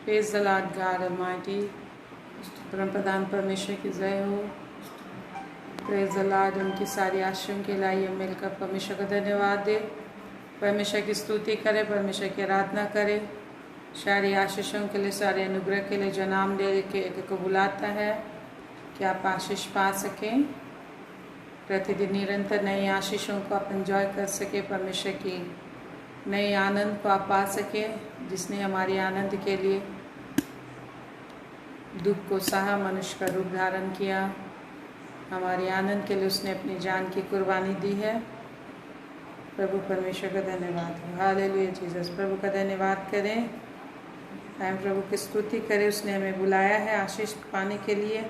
Praise the lord God almighty. परम प्रधान परमेश्वर की जय हो। Praise the Lord. उनकी सारी आशीषों के लिए मिलकर परमेश्वर को धन्यवाद दे, परमेश्वर की स्तुति करे, परमेश्वर की आराधना करे। सारी आशीषों के लिए, सारे अनुग्रह के लिए जो नाम दे के एक को बुलाता है कि आप आशीष पा सकें, प्रतिदिन निरंतर नई आशीषों को आप एंजॉय कर सके, परमेश्वर की नई आनंद को आप पा सके, जिसने हमारी आनंद के लिए दुख को सहा, मनुष्य का रूप धारण किया। हमारी आनंद के लिए उसने अपनी जान की कुर्बानी दी है। प्रभु परमेश्वर का धन्यवाद हो। Hallelujah Jesus. प्रभु का धन्यवाद करें, हम प्रभु की स्तुति करें। उसने हमें बुलाया है आशीष पाने के लिए,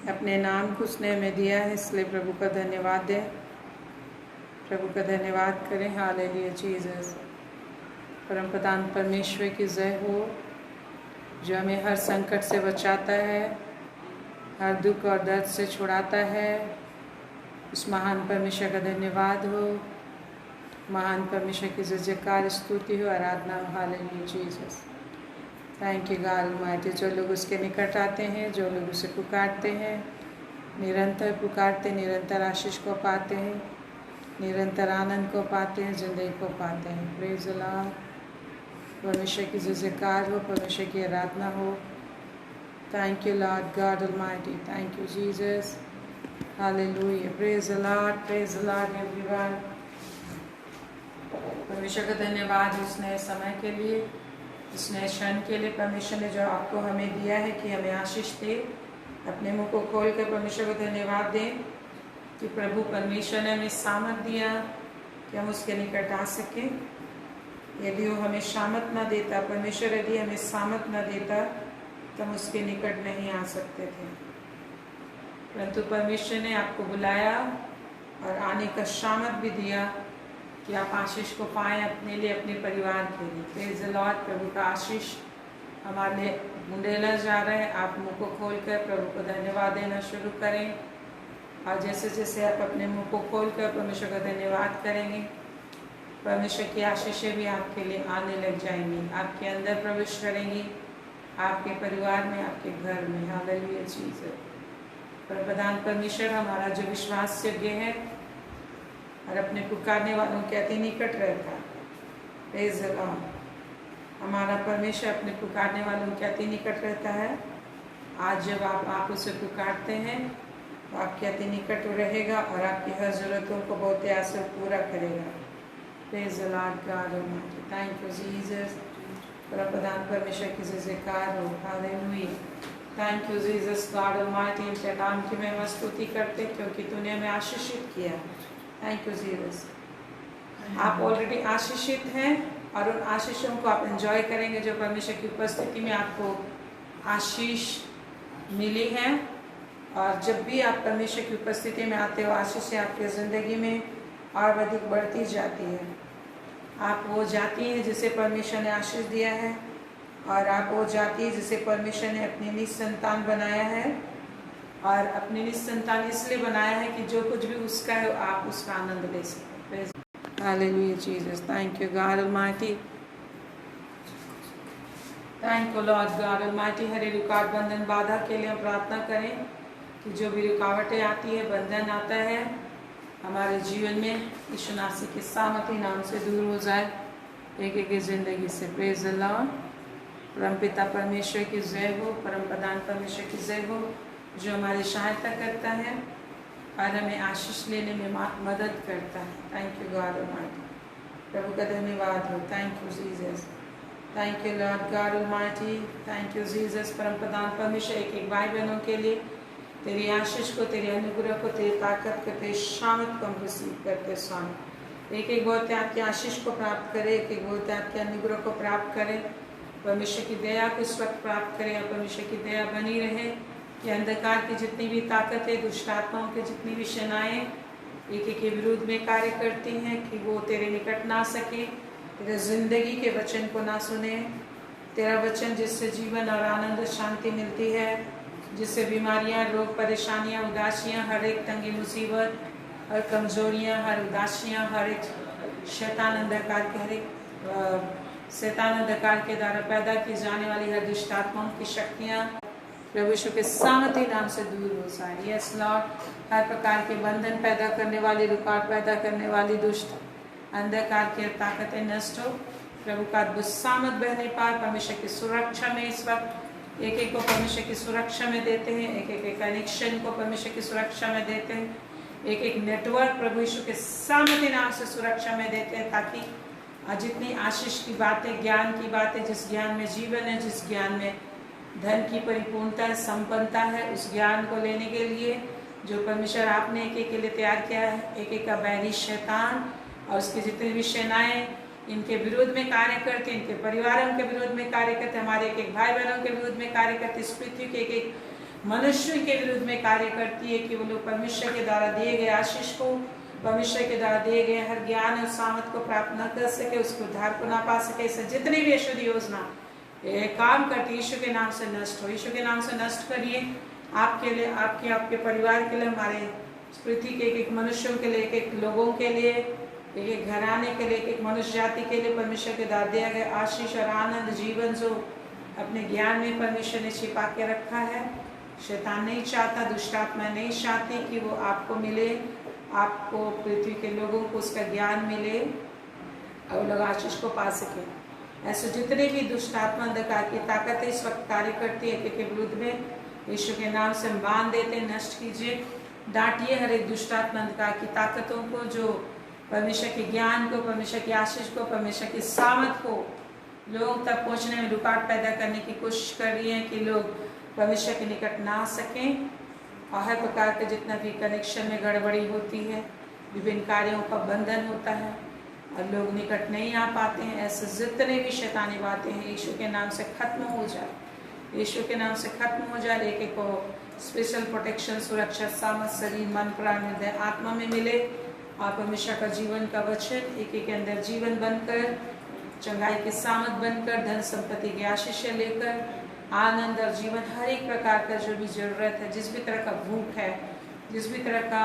अपने नाम को उसने हमें दिया है, इसलिए प्रभु का धन्यवाद दें, प्रभु का धन्यवाद करें। Hallelujah Jesus. परम प्रधान परमेश्वर की जय हो, जो हमें हर संकट से बचाता है, हर दुख और दर्द से छुड़ाता है। उस महान परमेश्वर का धन्यवाद हो। महान परमेश्वर की जय जयकार, स्तुति हो, आराधना हो। Hallelujah Jesus. Thank you God almighty. जो लोग उसके निकट आते हैं, जो लोग उसे पुकारते हैं, निरंतर पुकारते, निरंतर आशीष को पाते हैं, निरंतर आनंद को पाते हैं, जिंदगी को पाते हैं। Praise the Lord. परमेश्वर की जय जयकार हो, परमेश्वर की आराधना हो। Thank you lord God almighty. Thank you Jesus. Hallelujah. Praise the lord, praise the lord everyone. परमेश्वर का धन्यवाद इस नए समय के लिए, इस नए क्षण के लिए। परमेश्वर ने जो आपको हमें दिया है कि हमें आशीष दे, अपने मुंह को खोल कर परमेश्वर को धन्यवाद दें कि प्रभु परमेश्वर ने हमें सामर्थ दिया कि हम उसके निकट आ सकें। यदि वो हमें सामर्थ न देता, परमेश्वर यदि हमें सामर्थ न देता, तो हम उसके निकट नहीं आ सकते थे। परंतु परमेश्वर ने आपको बुलाया और आने का सामर्थ भी दिया कि आप आशीष को पाएं अपने लिए, अपने परिवार के लिए। Praise the lord. प्रभु का आशीष हमारे लिए बुंदेला जा रहा है। आप मुंह को खोलकर प्रभु को धन्यवाद देना शुरू करें, और जैसे जैसे आप अपने मुंह को खोलकर परमेश्वर का धन्यवाद करेंगे, परमेश्वर की आशीषें भी आपके लिए आने लग जाएंगी, आपके अंदर प्रवेश करेंगी, आपके परिवार में, आपके घर में। Hallelujah Jesus. प्रधान परमेश्वर हमारा जो विश्वास योग्य है और अपने पुकारने वालों के अति निकट रहता है। Praise the Lord. हमारा परमेश्वर अपने पुकारने वालों के अति निकट रहता है। आज जब आप उसे पुकारते हैं तो आपके अति निकट रहेगा और आपकी हर जरूरतों को बहुत आसानी से पूरा करेगा। Praise the lord God almighty. Thank you Jesus. प्रधान परमेश्वर की जयकार हो। Hallelujah. Thank you Jesus God almighty. इनके नाम की मैं स्तुति करते क्योंकि तूने हमें आशीषित किया। Thank you Jesus. आप ऑलरेडी आशीषित हैं और उन आशीषों को आप एंजॉय करेंगे जो परमेश्वर की उपस्थिति में आपको आशीष मिली है। और जब भी आप परमेश्वर की उपस्थिति में आते हो, आशीष आपकी ज़िंदगी में और अधिक बढ़ती जाती है। आप वो जाति हैं जिसे परमेश्वर ने आशीष दिया है, और आप वो जाति जिसे परमेश्वर ने अपनी निज संतान बनाया है। और अपनी निज संतान इसलिए बनाया है कि जो कुछ भी उसका है आप उसका आनंद ले सकें। Hallelujah Jesus. Thank you God almighty. Thank you lord God almighty. हर रुकावट, बंधन, बाधा के लिए हम प्रार्थना करें कि जो भी रुकावटें आती है, बंधन आता है हमारे जीवन में, यीशु मसीह के सामर्थी नाम से दूर हो जाए एक एक जिंदगी से। Praise the Lord. परम पिता परमेश्वर की जय हो, परम प्रधान परमेश्वर की जय हो, जो हमारी सहायता करता है और हमें आशीष लेने में मदद करता है। Thank you God almighty. प्रभु का धन्यवाद हो। Thank you Jesus. Thank you lord God almighty. Thank you Jesus. परम प्रधान परमेश्वर एक एक भाई बहनों के लिए तेरी आशीष को, तेरे अनुग्रह को, तेरी ताकत को, तेरी शामत को हम रिसीव करते स्वामी। एक एक बोलते आपकी आशीष को प्राप्त करें, एक एक बोलते आपके अनुग्रह को प्राप्त करें, परमेश्वर की दया को इस वक्त प्राप्त करें, और परमेश्वर की दया बनी रहे कि अंधकार की जितनी भी ताकत है, दुष्ट आत्माओं की जितनी भी सेनाएं एक एक के विरुद्ध में कार्य करती हैं, कि वो तेरे निकट ना सके, तेरे जिंदगी के वचन को ना सुने। तेरा वचन जिससे जीवन और आनंद शांति मिलती है, जिससे बीमारियां, रोग, परेशानियां, उदासियां, हर एक तंगी मुसीबत, हर कमजोरियां, हर उदासियां, हर एक शैतान अंधकार के हर एक शैतान अंधकार के द्वारा पैदा की जाने वाली हर दुष्ट आत्माओं की शक्तियाँ प्रभु यीशु के सामर्थी नाम से दूर हो जाए। यस लॉर्ड, हर प्रकार के बंधन पैदा करने वाली, रुकावट पैदा करने वाली दुष्ट अंधकार की ताकतें नष्ट हो। प्रभु का अद्भुत सामर्थ बहने पाए। परमेश्वर की सुरक्षा में इस वक्त एक एक को परमेश्वर की सुरक्षा में देते हैं, एक एक कनेक्शन को परमेश्वर की सुरक्षा में देते हैं, एक एक नेटवर्क प्रभु यीशु के सामर्थी नाम से सुरक्षा में देते हैं, ताकि जितनी आशीष की बातें, ज्ञान की बातें, जिस ज्ञान में जीवन है, जिस ज्ञान में धन की परिपूर्णता है, संपन्नता है, उस ज्ञान को लेने के लिए जो परमेश्वर आपने एक एक के लिए तैयार किया है, एक एक का बैरी शैतान और उसकी जितनी भी सेनाएं इनके विरोध में कार्य करते, इनके परिवारों के विरोध में कार्य करते, हमारे एक एक भाई बहनों के विरोध में कार्य करते, इस पृथ्वी के एक एक मनुष्य के विरोध में कार्य करती है कि वो लोग परमेश्वर के द्वारा दिए गए आशीष को, परमेश्वर के द्वारा दिए गए हर ज्ञान और सामर्थ को प्राप्त न कर सके, उसके उद्धार को ना पा सके। इससे जितनी भी यीशु की योजना काम करती, यीशु के नाम से नष्ट हो, यीशु के नाम से नष्ट करिए। आपके लिए, आपके परिवार के लिए, हमारे पृथ्वी के एक एक मनुष्यों के लिए, एक एक लोगों के लिए, एक एक घराने के लिए, एक एक मनुष्य जाति के लिए परमेश्वर के द्वारा दिया गया आशीष और आनंद जीवन जो अपने ज्ञान में परमेश्वर ने छिपा के रखा है। शैतान नहीं चाहता, दुष्ट आत्मा नहीं चाहती कि वो आपको मिले, आपको पृथ्वी के लोगों को उसका ज्ञान मिले और लोग आशीष को पा सके। ऐसे जितने भी दुष्ट आत्मा अंधकार की ताकतें इस वक्त कार्य करती है एक के विरुद्ध में, यीशु के नाम से बांध देते, नष्ट कीजिए, डांटिए हर एक दुष्ट आत्मा अंधकार की ताकतों को जो परमेश्वर के ज्ञान को, परमेश्वर की आशीष को, परमेश्वर की सामर्थ को लोगों तक पहुंचने में रुकावट पैदा करने की कोशिश कर रही है कि लोग परमेश्वर के निकट ना आ सकें। और हर प्रकार के जितना भी कनेक्शन में गड़बड़ी होती है, विभिन्न कार्यों का बंधन होता है और लोग निकट नहीं आ पाते हैं, ऐसे जितने भी शैतानी बातें हैं यीशु के नाम से खत्म हो जाए, यीशु के नाम से खत्म हो जाए। एक एक को स्पेशल प्रोटेक्शन, सुरक्षा, सामर्थ शरीर, मन, प्राण, हृदय, आत्मा में मिले। आप परमेश्वर का जीवन का वचन एक एक के अंदर जीवन बनकर, चंगाई के सामर्थ बनकर, धन संपत्ति की आशीष लेकर, आनंद और जीवन, हर एक प्रकार का जो भी जरूरत है, जिस भी तरह का भूख है, जिस भी तरह का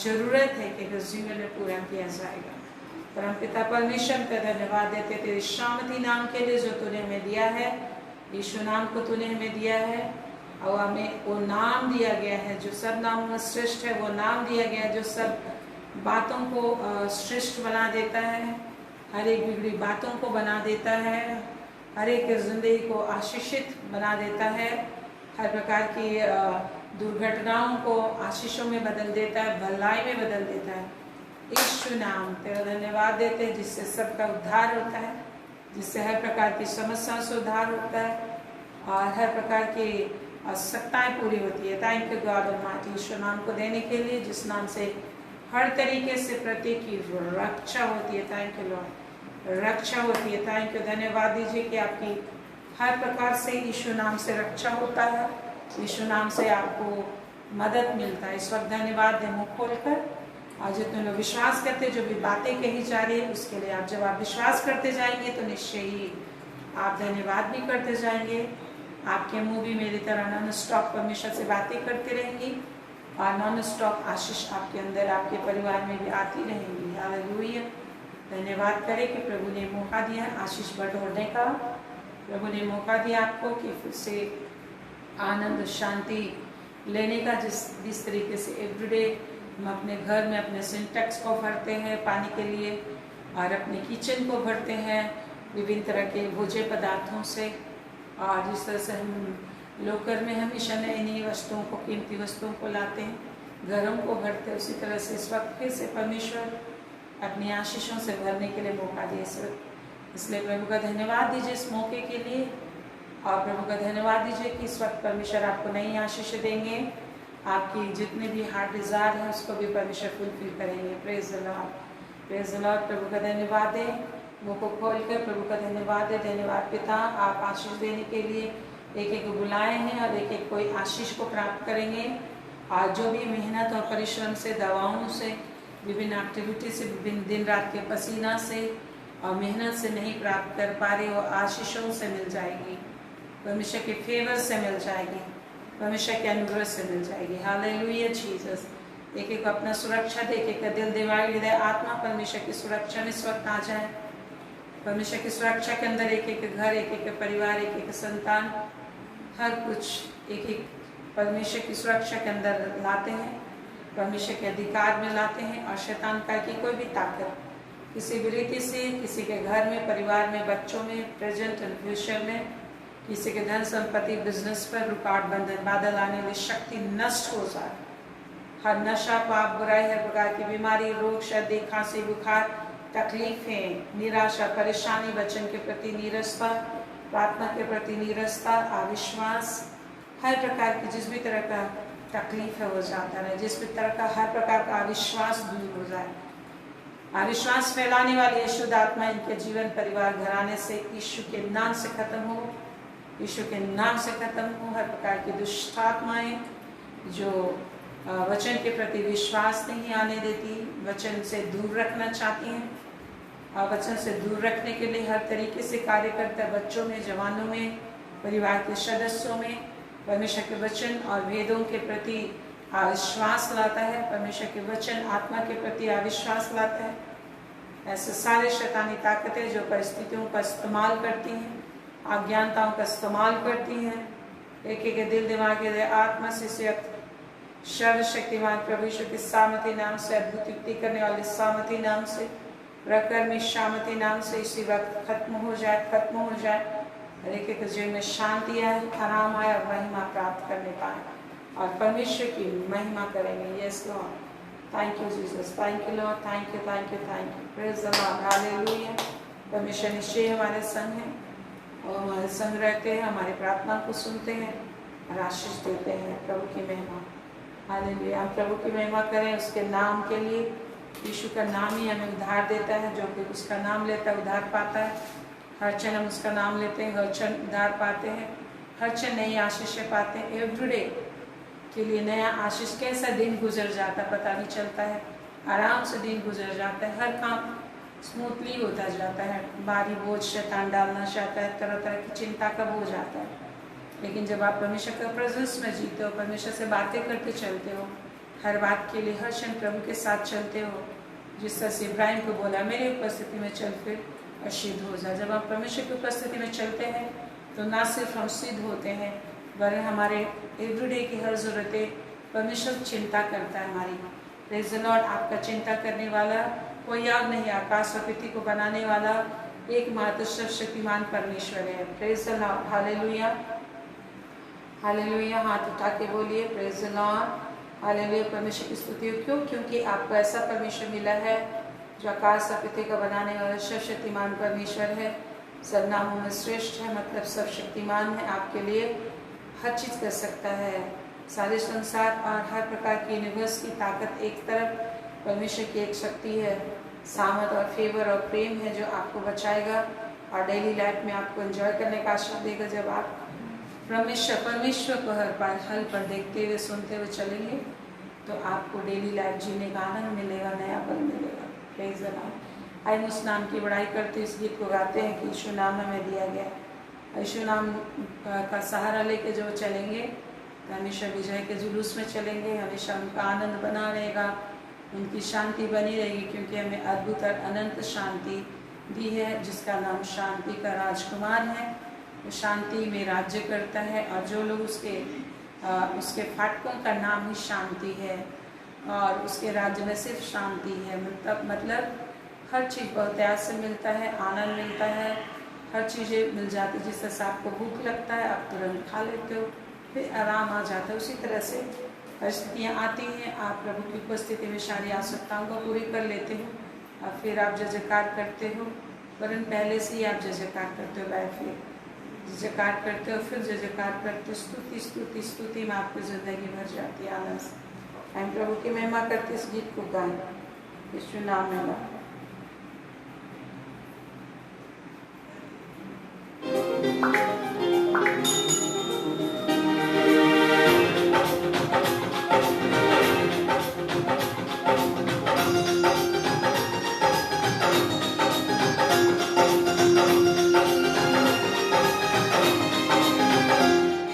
जरूरत है कि उस जीवन में पूरा किया जाएगा। परमपिता परमेश्वर का धन्यवाद देते तेरे शामती नाम के लिए जो तूने हमें दिया है, यीशु नाम को तूने हमें दिया है और हमें वो नाम दिया गया है जो सब नामों में श्रेष्ठ है, वो नाम दिया गया है जो सब बातों को श्रेष्ठ बना देता है, हर एक बिगड़ी बातों को बना देता है, हर एक जिंदगी को आशीषित बना देता है, हर प्रकार की दुर्घटनाओं को आशीषों में बदल देता है, भलाई में बदल देता है। यीशु नाम तेरा धन्यवाद देते हैं जिससे सबका उद्धार होता है, जिससे हर प्रकार की समस्याओं से उद्धार होता है और हर प्रकार की आवश्यकताएं पूरी होती है। थैंक यू गॉड ऑलमाइटी, यीशु नाम को देने के लिए जिस नाम से हर तरीके से प्रत्येक की रक्षा होती है। थैंक यू लॉर्ड, रक्षा होती है। थैंक यू, धन्यवाद दीजिए कि आपकी हर प्रकार से यीशु नाम से रक्षा होता है, यीशु नाम से आपको मदद मिलता है। इस वक्त धन्यवाद दें मुँह खोलकर, और जितने लोग विश्वास करते, जो भी बातें कही जा रही है उसके लिए आप जब आप विश्वास करते जाएंगे तो निश्चय ही आप धन्यवाद भी करते जाएंगे। आपके मुंह भी मेरी तरह नॉन स्टॉप परमेश्वर से बातें करते रहेंगी और नॉन स्टॉप आशीष आपके अंदर, आपके परिवार में भी आती रहेंगी। हालेलुया, धन्यवाद करें कि प्रभु ने मौका दिया आशीष बटोरने का, प्रभु ने मौका दिया आपको कि फिर से आनंद शांति लेने का, जिस तरीके से एवरीडे हम अपने घर में अपने सिंटेक्स को भरते हैं पानी के लिए और अपने किचन को भरते हैं विभिन्न तरह के भोज्य पदार्थों से, और जिस तरह से हम लोकर में हमेशा नई नई वस्तुओं को, कीमती वस्तुओं को लाते हैं, घरों को भरते हैं, उसी तरह से इस वक्त फिर से परमेश्वर अपनी आशीषों से भरने के लिए मौका दिए इस वक्त। इसलिए प्रभु का धन्यवाद दीजिए इस मौके के लिए, और प्रभु का धन्यवाद दीजिए कि इस वक्त परमेश्वर आपको नई आशीष देंगे, आपकी जितने भी हार्ट डिजायर है उसको भी परमेश्वर फुलफिल करेंगे। Praise the lord, praise the lord. प्रभु का धन्यवाद दें, मुँह को खोल कर प्रभु का धन्यवाद दें। धन्यवाद पिता, आप आशीष देने के लिए एक एक बुलाए हैं और एक एक कोई आशीष को प्राप्त करेंगे। और जो भी मेहनत और परिश्रम से, दवाओं से, विभिन्न एक्टिविटी से, विभिन्न दिन रात के पसीना से और मेहनत से नहीं प्राप्त कर पा रहे, और आशीषों से मिल जाएगी, परमेश्वर के फेवर से मिल जाएगी, परमेश्वर के अनुग्रह से मिल जाएगी। Hallelujah Jesus. एक एक अपना सुरक्षा दे, एक एक का दिल, दिमाग, हृदय, आत्मा परमेश्वर की सुरक्षा में इस वक्त आ जाए। परमेश्वर की सुरक्षा के अंदर एक एक घर, एक एक परिवार, एक एक संतान, हर कुछ एक एक परमेश्वर की सुरक्षा के अंदर लाते हैं, परमेश्वर के अधिकार में लाते हैं। और शैतान का की कोई भी ताकत किसी भी रीति से किसी के घर में, परिवार में, बच्चों में, प्रेजेंट एंड फ्यूचर में, किसी के धन संपत्ति, बिजनेस पर रुकावट, बंधन, बादल आने वाली शक्ति नष्ट हो जाए। हर नशा, पाप, बुराई, हर प्रकार की बीमारी, रोग, सर्दी, खांसी, बुखार, तकलीफें, निराशा, परेशानी, वचन के प्रति नीरसता, प्रार्थना के प्रति नीरसता, अविश्वास, हर प्रकार की जिस भी तरह का तकलीफ है वो जाता रहे, जिस भी तरह का हर प्रकार का अविश्वास दूर हो जाए। अविश्वास फैलाने वाली अशुद्ध आत्मा इनके जीवन, परिवार, घराने से यीशु के नाम से खत्म हो, यीशु के नाम से खत्म हो। हर प्रकार की दुष्ट आत्माएं जो वचन के प्रति विश्वास नहीं आने देती, वचन से दूर रखना चाहती हैं, वचन से दूर रखने के लिए हर तरीके से कार्य करता है। बच्चों में, जवानों में, परिवार के सदस्यों में परमेश्वर के वचन और वेदों के प्रति अविश्वास लाता है, परमेश्वर के वचन आत्मा के प्रति अविश्वास लाता है। ऐसे सारे शैतानी ताकतें जो परिस्थितियों का इस्तेमाल करती हैं, अज्ञानताओं का इस्तेमाल करती हैं, एक एक दिल, दिमाग के आत्मा से सर्वशक्तिमान प्रभु यीशु के सामर्थी नाम से, अद्भुत युक्ति करने वाले सामर्थी नाम से, प्रकर्मी शामती नाम से इसी वक्त खत्म हो जाए, खत्म हो जाए। एक एक जीवन में शांति आए, आराम आए और महिमा प्राप्त करने पाए और परमेश्वर की महिमा करेंगे। Yes Lord, thank you Jesus, thank you Lord, thank you, thank you, thank you, praise the Lord, hallelujah. परमेश्वर निश्चय हमारे संग है और हमारे संग रहते हैं, हमारी प्रार्थना को सुनते हैं और आशीष देते हैं। प्रभु की महिमा, हालेलुया। हम प्रभु की महिमा करें उसके नाम के लिए। यीशु का नाम ही हमें उद्धार देता है, जो कि उसका नाम लेता है उद्धार पाता है। हर क्षण हम उसका नाम लेते हैं, हर क्षण उद्धार पाते हैं, हर क्षण नई आशीषें पाते हैं। एवरीडे के लिए नया आशीष, कैसा दिन गुजर जाता पता नहीं चलता है, आराम से दिन गुजर जाता है, हर काम स्मूथली होता जाता है। भारी बोझ शैतान डालना चाहता है, तरह तरह की चिंता का बोझ आता है। लेकिन जब आप परमेश्वर के प्रेजेंस में जीते हो, परमेश्वर से बातें करते चलते हो, हर बात के लिए हर क्षण प्रभु के साथ चलते हो, जिस तरह से इब्राहिम को बोला मेरी उपस्थिति में चल फिर और सिद्ध हो जा। जब आप परमेश्वर की उपस्थिति में चलते हैं तो ना सिर्फ हम सिद्ध होते हैं, वरन हमारे एवरीडे की हर ज़रूरतें परमेश्वर चिंता करता है हमारी। Praise the Lord. आपका चिंता करने वाला कोई और नहीं, आकाश और पृथ्वी को बनाने वाला एकमात्र सर्वशक्तिमान परमेश्वर है। Praise the Lord, hallelujah, hallelujah. हाथ उठा के बोलिए प्रेज़ द लॉर्ड, हालेलुया। परमेश्वर की स्तुति हो। क्यों? क्योंकि आपको ऐसा परमेश्वर मिला है जो आकाश और पृथ्वी का बनाने वाला सर्वशक्तिमान परमेश्वर है, सब नामों में श्रेष्ठ है, मतलब सर्वशक्तिमान है, आपके लिए हर चीज़ कर सकता है। सारे संसार और हर प्रकार की यूनिवर्स की ताकत एक तरफ, परमेश्वर की एक शक्ति है, सामर्थ और फेवर और प्रेम है जो आपको बचाएगा और डेली लाइफ में आपको एंजॉय करने का आशीष देगा। जब आप परमेश्वर को हर पर देखते हुए, सुनते हुए चलेंगे तो आपको डेली लाइफ जीने का आनंद मिलेगा, नया बल मिलेगा। Praise the Lord. आइए उस नाम की बड़ाई करते इस गीत को गाते हैं कि यीशु नाम हमें दिया गया। यीशु नाम का सहारा लेके जो चलेंगे तो हमेशा विजय के जुलूस में चलेंगे, हमेशा उनका आनंद बना रहेगा, उनकी शांति बनी रहेगी, क्योंकि हमें अद्भुत और अनंत शांति दी है, जिसका नाम शांति का राजकुमार है। वो शांति में राज्य करता है और जो लोग उसके फाटकों का नाम ही शांति है और उसके राज्य में सिर्फ शांति है। मतलब हर चीज़ बहुत प्यार से मिलता है, आनंद मिलता है, हर चीज़ें मिल जाती है। जिस तरह से आपको भूख लगता है आप तुरंत खा लेते हो, फिर आराम आ जाता है। उसी तरह से परिस्थितियाँ आती हैं, आप प्रभु की उपस्थिति में सारी आवश्यकताओं को पूरी कर लेते हो और फिर आप जय जयकार करते हो, वरन पहले से ही आप जय जयकार करते हो, बाय फिर जय जयकार करते हो, फिर जय जयकार करते हो। स्तुति स्तुति स्तुति में आपकी ज़िंदगी भर जाती है आनंद से। हम प्रभु की महिमा करते इस गीत को गाएं यीशु नाम में।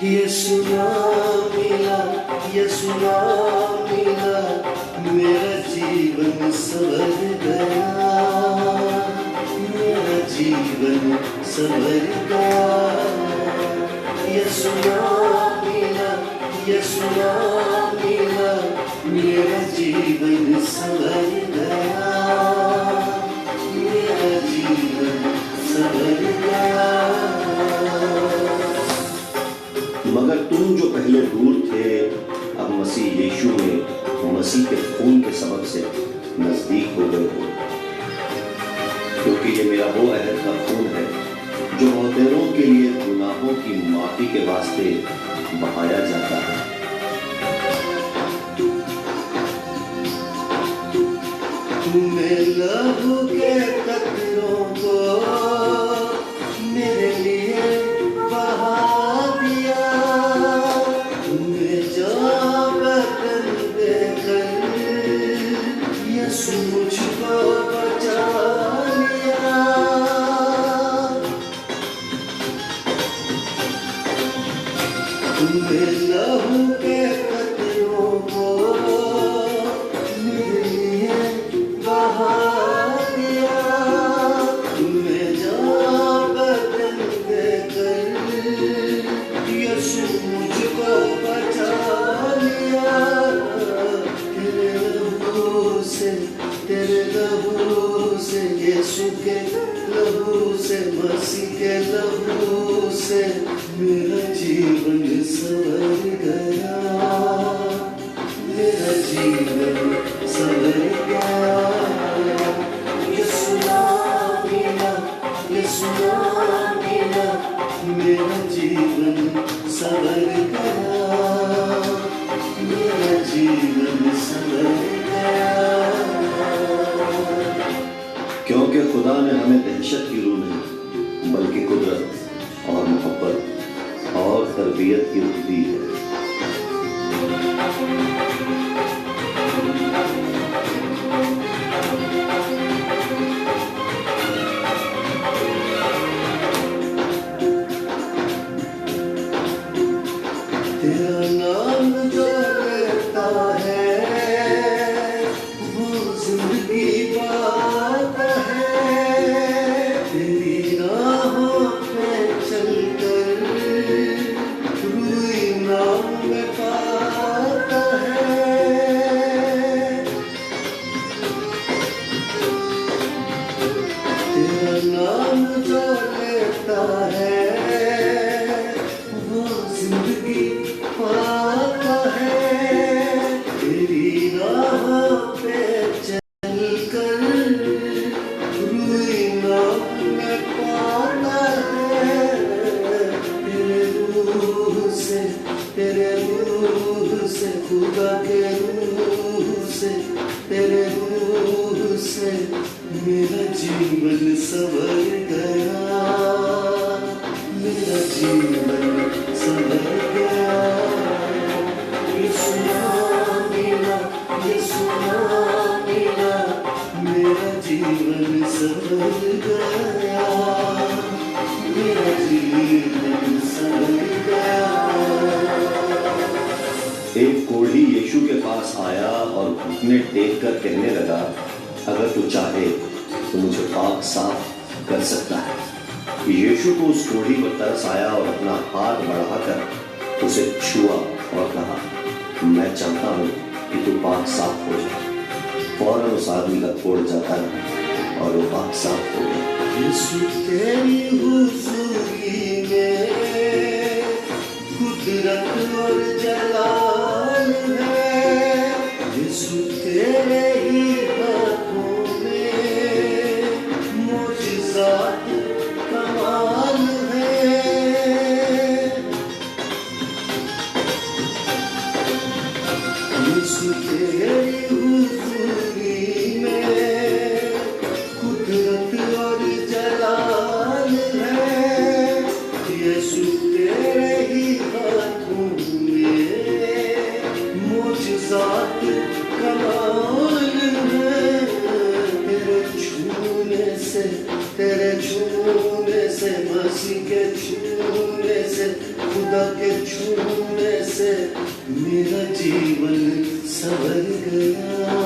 यीशु नाम मिला, यीशु नाम मिला, मेरा जीवन संवर गया, मेरा जीवन संवर गया। यीशु नाम मिला, यीशु नाम मिला, मेरा जीवन संवर गया, मेरा जीवन संवर गया। मगर तुम जो पहले दूर थे अब मसीह यीशु में मसीह के खून के सबब से नजदीक हो गए हो, क्योंकि ये मेरा वो अहद का खून है जो बहुतेरों के लिए गुनाहों की माफी के वास्ते बहाया जाता है। तुमने लहू के कतरों को मेरे लिए बहा दिया, तुमने जो बदन देकर यीशु मुझको बचा लिया। तुमने लहू के कतरों को मेरे लिए बहा दिया, तुमने जो बदन देकर यीशु मुझको बचा लिया। तेरे लहू से यीशु के लहू से मसीह के लहू से मेरा जीवन संवर गया, मेरा जीवन संवर गया। यीशु नाम मिला, यीशु नाम मिला, मेरा जीवन संवर गया, मेरा जीवन संवर गया। क्योंकि खुदा ने हमें दहशत की रूह नहीं बल्कि कुदरत और मोहब्बत और तरबियत की रूह दी है। तेरा नाम जो लेता है वो जिंदगी पाता है, तेरी राहों पे चलकर रूई नाम में पाता है। तेरा नाम जो लेता है वो जिंदगी पाता है, तेरी राहों पे चलकर रूई नाम में पाता है। तेरे रूह से, तेरे रूह से, खुदा के रूह से, तेरे रूह से मेरा जीवन संवर गया, मेरा जीवन संवर गया। यीशु नाम मिला, यीशु नाम मिला, मेरा जीवन संवर गया, मेरा जीवन संवर गया। एक कोढ़ी यीशु के पास आया और घुटने टेक कर कहने लगा, अगर तू चाहे तो मुझे पाक साफ कर सकता है। यीशु को उस कोढ़ी पर तरस आया और अपना हाथ बढ़ाकर उसे छुआ और कहा, मैं चाहता हूँ कि तू पाक साफ हो जाए। फौरन उस आदमी का कोढ़ जाता है और वो पाक साफ हो गया। यीशु तेरी हुजूरी में कुदरत और जलाल है, यीशु तेरे ही हाथों में मोजज़ात कमाल है। यीशु तेरी हुजूरी में कुदरत और जलाल है, यीशु तेरे ही हाथों में मोजज़ात कमाल है। तेरे छूने से मसीह के छूने से, खुदा के छूने से मेरा जीवन संवर गया,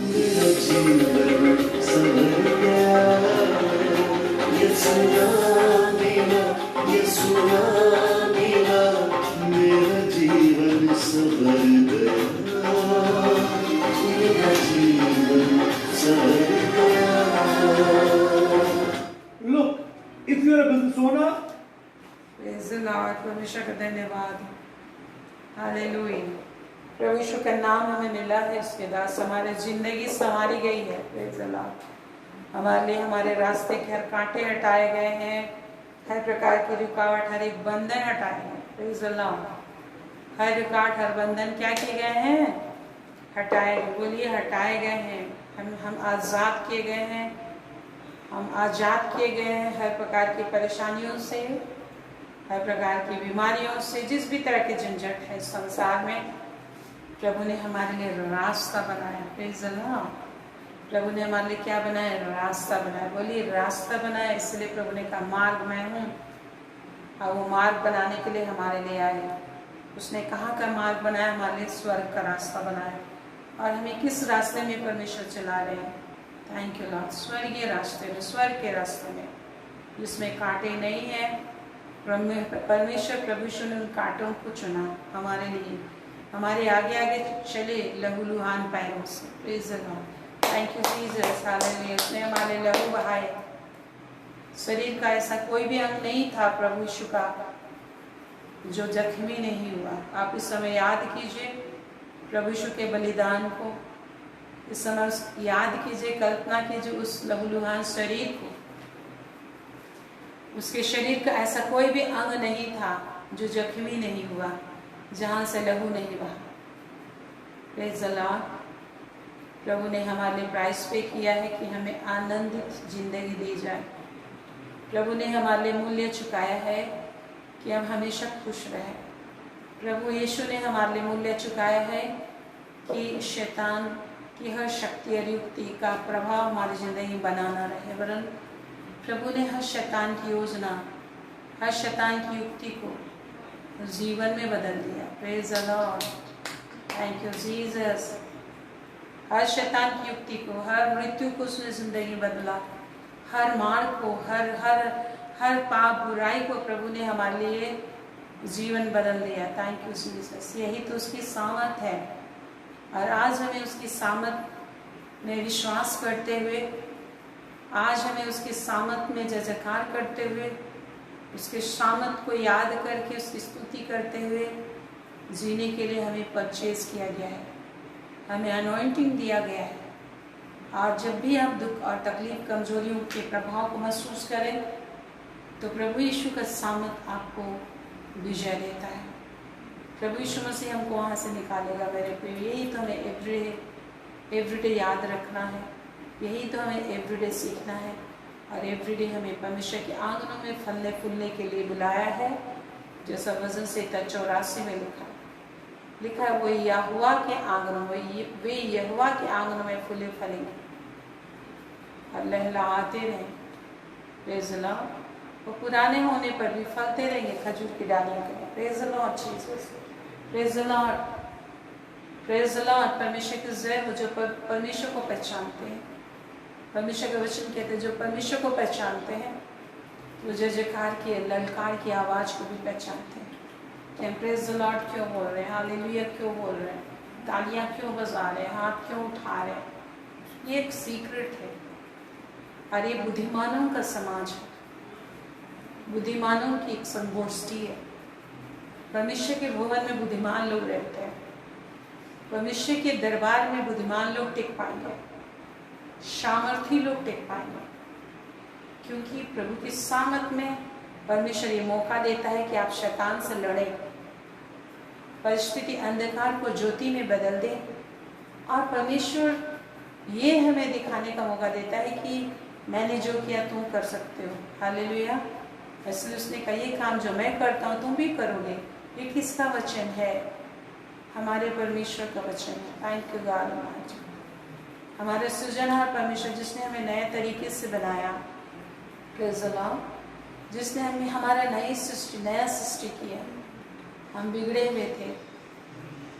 मेरा जीवन संवर गया। If you're a business owner, praise the Lord, परमेश्वर का धन्यवाद, हालेलुया। प्रभु यीशु का नाम हमें मिला है, इसके दास हमारी जिंदगी संवारी गई है। प्रेज़ द लॉर्ड, हमारे लिए हमारे रास्ते के हर कांटे हटाए गए हैं, हर प्रकार की रुकावट, हर एक बंधन हटाए हैं। प्रेज़ द लॉर्ड, हर रुकावट, हर बंधन क्या किए गए हैं? हटाए गए। बोलिए हटाए गए हैं। हम आज़ाद किए गए हैं, हम आज़ाद किए गए हैं हर प्रकार की परेशानियों से, हर प्रकार की बीमारियों से, जिस भी तरह के झंझट है संसार में। प्रभु ने हमारे लिए रास्ता बनाया। प्रेज़ द लॉर्ड, प्रभु ने हमारे लिए क्या बनाया? रास्ता बनाया। बोलिए रास्ता बनाया। इसलिए प्रभु ने कहा मार्ग मैं हूँ, और वो मार्ग बनाने के लिए हमारे लिए आए। उसने कहाँ का मार्ग बनाया? हमारे लिए स्वर्ग का रास्ता बनाया। और हमें किस रास्ते में परमेश्वर चला रहे हैं? थैंक यू लॉर्ड, स्वर्गीय रास्ते में, स्वर्ग के रास्ते में, जिसमें कांटे नहीं है। परमेश्वर प्रभु ने उन कांटों को चुना हमारे लिए, हमारे आगे आगे चले लहूलुहान पैरों से। Praise the lord, thank you Jesus, hallelujah. उसने हमारे लहू बहाए। शरीर का ऐसा कोई भी अंग नहीं था प्रभु यीशु का जो जख्मी नहीं हुआ। आप इस समय याद कीजिए प्रभु यीशु के बलिदान को, इस समय याद कीजिए, कल्पना कीजिए उस लहूलुहान शरीर को। उसके शरीर का ऐसा कोई भी अंग नहीं था जो जख्मी नहीं हुआ, जहाँ से लहू नहीं बहा। प्रेज़ द लॉर्ड, प्रभु ने हमारे लिए प्राइस पे किया है कि हमें आनंदित जिंदगी दी जाए। प्रभु ने हमारे लिए मूल्य चुकाया है कि हम हमेशा खुश रहें। प्रभु यीशु ने हमारे लिए मूल्य चुकाया है कि शैतान की हर शक्ति और युक्ति का प्रभाव हमारी ज़िंदगी बनाना रहे। वरन प्रभु ने हर शैतान की योजना, हर शैतान की युक्ति को जीवन में बदल दिया। Praise the lord, thank you Jesus. हर शैतान की युक्ति को, हर मृत्यु को उसने ज़िंदगी बदला। हर मार्ग को, हर पाप बुराई को प्रभु ने हमारे लिए जीवन बदल दिया। Thank you Jesus. यही तो उसकी सामर्थ है। और आज हमें उसकी सामर्थ में विश्वास करते हुए, आज हमें उसकी सामर्थ में जय जयकार करते हुए, उसके सामर्थ को याद करके उसकी स्तुति करते हुए जीने के लिए हमें परचेज किया गया है, हमें अनॉइंटिंग दिया गया है। और जब भी आप दुख और तकलीफ, कमजोरियों के प्रभाव को महसूस करें तो प्रभु यीशु का सामर्थ आपको विजय देता है। प्रभु यीशु मसीह हमको वहाँ से निकालेगा मेरे प्रिय। यही तो हमें एवरीडे याद रखना है, यही तो हमें एवरीडे सीखना है। और एवरीडे हमें परमेश्वर के आंगनों में फलने फूलने के लिए बुलाया है, जैसा वजन से 84 में लिखा है वो यहोवा के आंगनों में, वे यहोवा के आंगनों में फूले फलेंगे और लहलहाते रहें। प्रेज़ द लॉर्ड, वो पुराने होने पर भी फलते रहेंगे खजूर की डालियों के। Praise the Lord Jesus, praise the lord, praise the Lord. परमेश्वर की जय हो जो परमेश्वर को पहचानते हैं। परमेश्वर के वचन कहते हैं जो परमेश्वर को पहचानते हैं वो जय जयकार की, ललकार की आवाज़ को भी पहचानते हैं कि हम प्रेज़ द लॉर्ड क्यों बोल रहे हैं, हालेलुया क्यों बोल रहे हैं, तालियां क्यों बजा रहे हैं, हाथ क्यों उठा रहे हैं। ये एक सीक्रेट है और ये बुद्धिमानों का समाज है, बुद्धिमानों की एक संगोष्ठी है। परमेश्वर के भवन में बुद्धिमान लोग रहते हैं। परमेश्वर के दरबार में बुद्धिमान लोग टिक पाएंगे, सामर्थी लोग टिक पाएंगे, क्योंकि प्रभु की सामर्थ में परमेश्वर ये मौका देता है कि आप शैतान से लड़ें, परिस्थिति अंधकार को ज्योति में बदल दें। और परमेश्वर ये हमें दिखाने का मौका देता है कि मैंने जो किया तुम कर सकते हो। हालेलुया। इसलिए उसने कहा ये काम जो मैं करता हूँ तुम भी करोगे। ये किसका वचन है? हमारे परमेश्वर का वचन है। Thank you God almighty. हमारे सृजनहार परमेश्वर जिसने हमें नए तरीके से बनाया, प्रेज़ द लॉर्ड, जिसने हमें हमारा नया सृष्टि किया। हम बिगड़े हुए थे,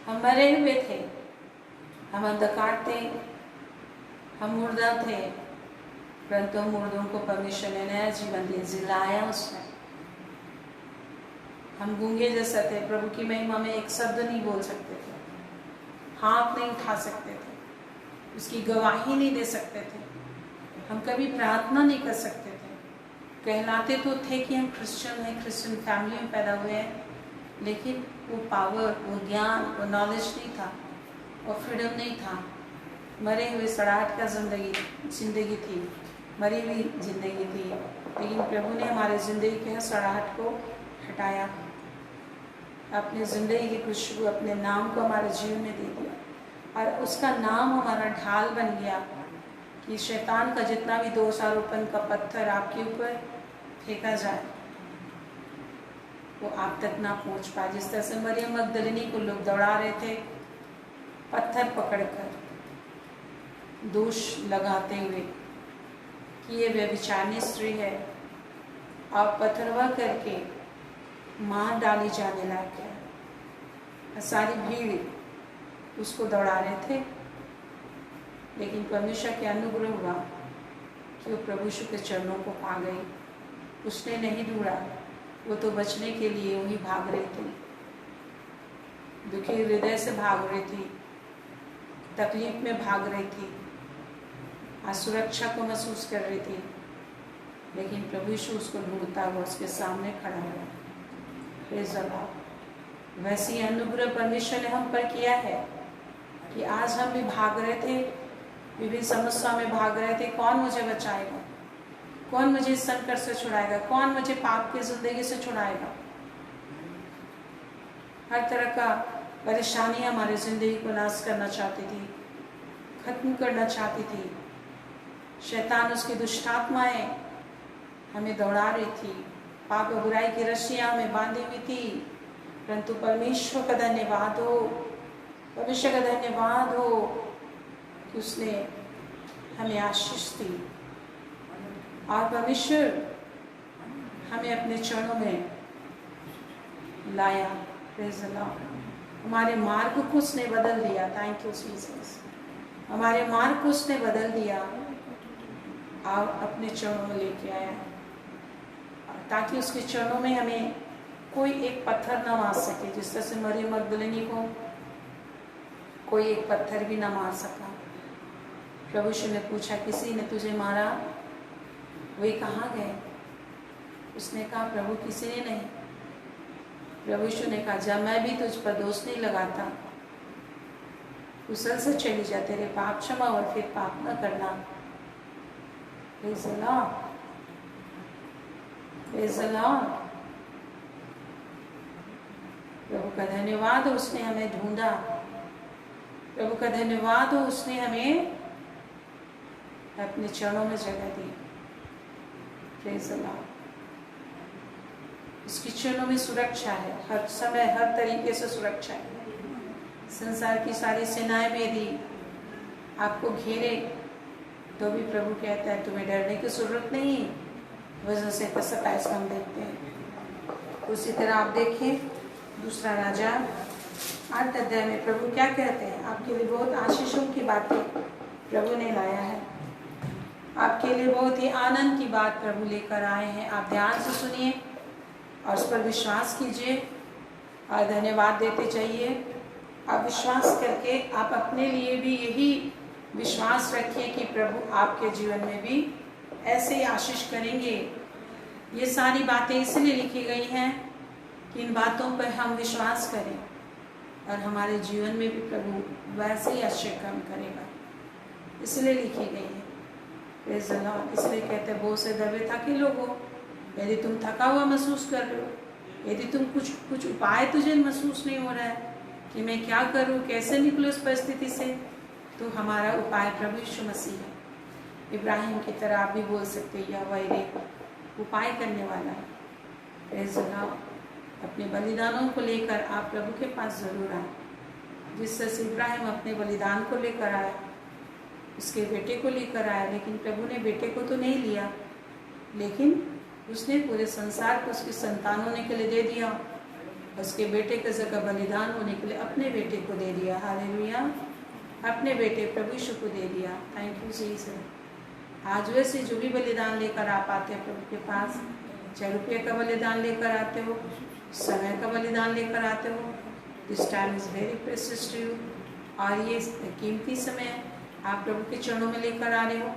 हम मरे हुए थे, हम अंधकार थे, हम मुर्दा थे, परंतु मुर्दों को परमेश्वर ने नया जीवन दिया, जिलाया उसने। हम गूंगे जैसा थे, प्रभु की महिमा में एक शब्द नहीं बोल सकते थे, हाथ नहीं उठा सकते थे, उसकी गवाही नहीं दे सकते थे, हम कभी प्रार्थना नहीं कर सकते थे, कहलाते तो थे कि हम क्रिश्चियन हैं, क्रिश्चियन फैमिली में पैदा हुए हैं, लेकिन वो पावर, वो ज्ञान, वो नॉलेज नहीं था, वो फ्रीडम नहीं था। मरे हुए सड़ाहट का जिंदगी थी, मरी हुई जिंदगी थी। लेकिन प्रभु ने हमारे ज़िंदगी के सड़ाहट को हटाया, अपने ज़िंदगी की खुशबू, अपने नाम को हमारे जीवन में दे दिया, और उसका नाम हमारा ढाल बन गया कि शैतान का जितना भी दोषारोपण का पत्थर आपके ऊपर फेंका जाए वो आप तक ना पहुंच पाए। जिस तरह से मरियम मगदलिनी को लोग दौड़ा रहे थे, पत्थर पकड़कर दोष लगाते हुए कि ये व्यभिचारिणी स्त्री है, और पत्थरवा करके मार डाली जाने लायक है। सारी भीड़ उसको दौड़ा रहे थे, लेकिन परमेश्वर के अनुग्रह हुआ कि वो प्रभु यीशु के चरणों को पा गई। उसने नहीं ढूंढा, वो तो बचने के लिए वही भाग रही थी, दुखी हृदय से भाग रही थी, तकलीफ में भाग रही थी, असुरक्षा को महसूस कर रही थी, लेकिन प्रभु यीशु उसको ढूंढता हुआ उसके सामने खड़ा हुआ। Praise the Lord. वैसी अनुग्रह परमेश्वर ने हम पर किया है कि आज हम भी भाग रहे थे, विभिन्न समस्या में भाग रहे थे, कौन मुझे बचाएगा, कौन मुझे इस संकट से छुड़ाएगा, कौन मुझे पाप की जिंदगी से छुड़ाएगा। हर तरह का परेशानी हमारी जिंदगी को नाश करना चाहती थी, खत्म करना चाहती थी। शैतान, उसकी दुष्टात्माएं हमें दौड़ा रही थी, पाप और बुराई की रस्सियां हमें बांधी हुई थी, परंतु परमेश्वर का धन्यवाद हो, परमेश्वर का धन्यवाद हो कि उसने हमें आशीष दी, और परमेश्वर हमें अपने चरणों में लाया। Praise the Lord. हमारे मार्ग को उसने बदल दिया। Thank you Jesus. हमारे मार्ग को उसने बदल दिया और अपने चरणों में लेके आया, ताकि उसके चरणों में हमें कोई एक पत्थर ना मार सके। जिस तरह से मरियम मगदलिनी को कोई एक पत्थर भी ना मार सका। प्रभु यीशु ने पूछा, किसी ने तुझे मारा? वे कहाँ गए? उसने कहा, प्रभु किसी ने नहीं। प्रभु यीशु ने कहा, जब मैं भी तुझ पर दोष नहीं लगाता, कुशल से चली जा, तेरे पाप क्षमा और फिर पाप न करना। Praise the lord, praise the lord. प्रभु का धन्यवाद हो, उसने हमें ढूंढा। प्रभु का धन्यवाद हो, उसने हमें अपने चरणों में जगह दी। Praise the Lord. उसके चरणों में सुरक्षा है, हर समय हर तरीके से सुरक्षा है। संसार की सारी सेनाएं भी यदि आपको घेरे तो भी प्रभु कहता है तुम्हें डरने की जरूरत नहीं, वजह से 27 हम देखते हैं। उसी तरह आप देखिए दूसरा राजा 8 अध्याय में प्रभु क्या कहते हैं, आपके लिए बहुत आशीषों की बातें प्रभु ने लाया है, आपके लिए बहुत ही आनंद की बात प्रभु लेकर आए हैं। आप ध्यान से सुनिए और उस पर विश्वास कीजिए और धन्यवाद देते जाइए। आप विश्वास करके आप अपने लिए भी यही विश्वास रखिए कि प्रभु आपके जीवन में भी ऐसे ही आशीष करेंगे। ये सारी बातें इसलिए लिखी गई हैं कि इन बातों पर हम विश्वास करें और हमारे जीवन में भी प्रभु वैसे ही आश्चर्य काम करेगा, इसलिए लिखी गई है। Praise the Lord. इसलिए कहते हैं, बहुत से दबे थके लोगों, यदि तुम थका हुआ महसूस कर रहे हो, यदि तुम कुछ उपाय तुझे महसूस नहीं हो रहा है कि मैं क्या करूं, कैसे निकलूं इस परिस्थिति से, तो हमारा उपाय प्रभु यीशु मसीह है। इब्राहिम की तरह आप भी बोल सकते हैं, यहोवा यीरे उपाय करने वाला है। Praise the Lord. अपने बलिदानों को लेकर आप प्रभु के पास जरूर आए। जिस तरह से इब्राहिम अपने बलिदान को लेकर आया, उसके बेटे को लेकर आया, लेकिन प्रभु ने बेटे को तो नहीं लिया, लेकिन उसने पूरे संसार को उसकी संतान होने के लिए दे दिया। उसके बेटे के जगह बलिदान होने के लिए अपने बेटे को दे दिया। हालेलुया। अपने बेटे प्रभु यीशु को दे दिया। Thank you Jesus. आज वैसे जो भी बलिदान लेकर आप आते हैं प्रभु के पास, चाहे रुपये का बलिदान लेकर आते हो, समय का बलिदान लेकर आते हो, this time is very precious to you. और ये कीमती समय आप प्रभु के चरणों में लेकर आ रहे हो,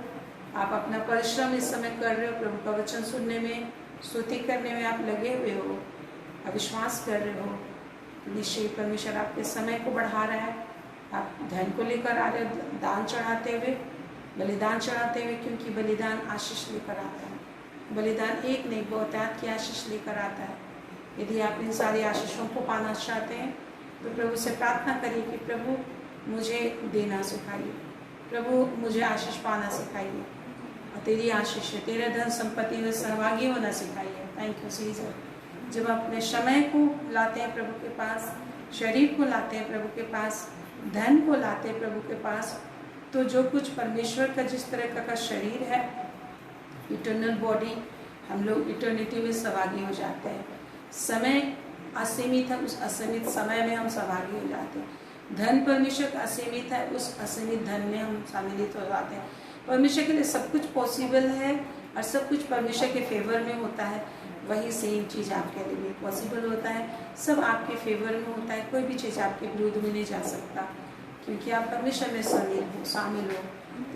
आप अपना परिश्रम इस समय कर रहे हो, प्रभु का वचन सुनने में, स्तुति करने में आप लगे हुए हो, अविश्वास कर रहे हो। निश्चय परमेश्वर आपके समय को बढ़ा रहा है। आप धन को लेकर आ रहे हो, दान चढ़ाते हुए, बलिदान चढ़ाते हुए, क्योंकि बलिदान आशीष लेकर आता है। बलिदान एक नहीं, बहुतायत की आशीष लेकर आता है। यदि आप इन सारी आशीषों को पाना चाहते हैं तो प्रभु से प्रार्थना करिए कि प्रभु मुझे देना सिखाइए, प्रभु मुझे आशीष पाना सिखाइए, और तेरी आशीष है, तेरे धन संपत्ति में सहभागी होना सिखाइए। Thank you Caesar. जब आप अपने समय को लाते हैं प्रभु के पास, शरीर को लाते हैं प्रभु के पास, धन को लाते हैं प्रभु के पास, तो जो कुछ परमेश्वर का जिस तरह का शरीर है, इटर्नल बॉडी, हम लोग इटर्निटी में सहभागी हो जाते हैं। समय असीमित है, उस असीमित समय में हम सहभागी हो जाते हैं। धन परमेश्वर का असीमित है, उस असीमित धन में हम सम्मिलित हो जाते हैं। परमेश्वर के लिए सब कुछ पॉसिबल है और सब कुछ परमेश्वर के फेवर में होता है। वही सेम चीज़ आपके लिए भी पॉसिबल होता है, सब आपके फेवर में होता है। कोई भी चीज़ आपके विरुद्ध में नहीं जा सकता, क्योंकि आप परमेश्वर में शामिल हो।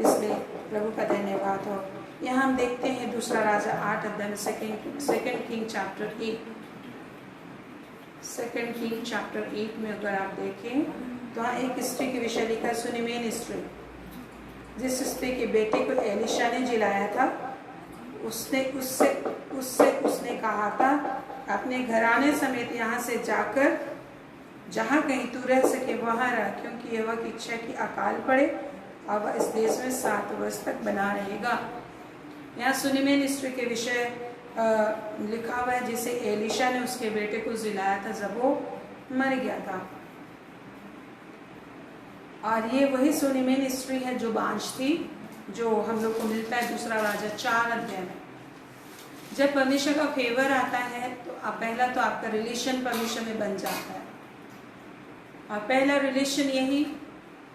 इसलिए प्रभु का धन्यवाद हो। यहाँ हम देखते हैं दूसरा राजा 8 अध्याय में सेकेंड किंग चैप्टर 8 में अगर आप देखें तो वहाँ एक स्त्री के विषय लिखा है, सुनिमेन स्त्री, जिस स्त्री के बेटे को एलिशा ने जिलाया था। उसने कहा था, अपने घराने समेत यहाँ से जाकर जहाँ कहीं तू रह सके वहाँ रह, क्योंकि यहोवा की इच्छा की अकाल पड़े और वह इस देश में 7 वर्ष तक बना रहेगा। यहाँ सुनिमेन स्त्री के विषय लिखा हुआ है, जिसे एलिशा ने उसके बेटे को जिलाया था जब वो मर गया था। और ये वही सुनिमेन स्त्री है जो बांझ थी, जो हम लोग को मिलता है दूसरा राजा 4 अध्याय में। जब परमेश्वर का फेवर आता है तो पहला तो आपका रिलेशन परमेश्वर में बन जाता है, और पहला रिलेशन यही,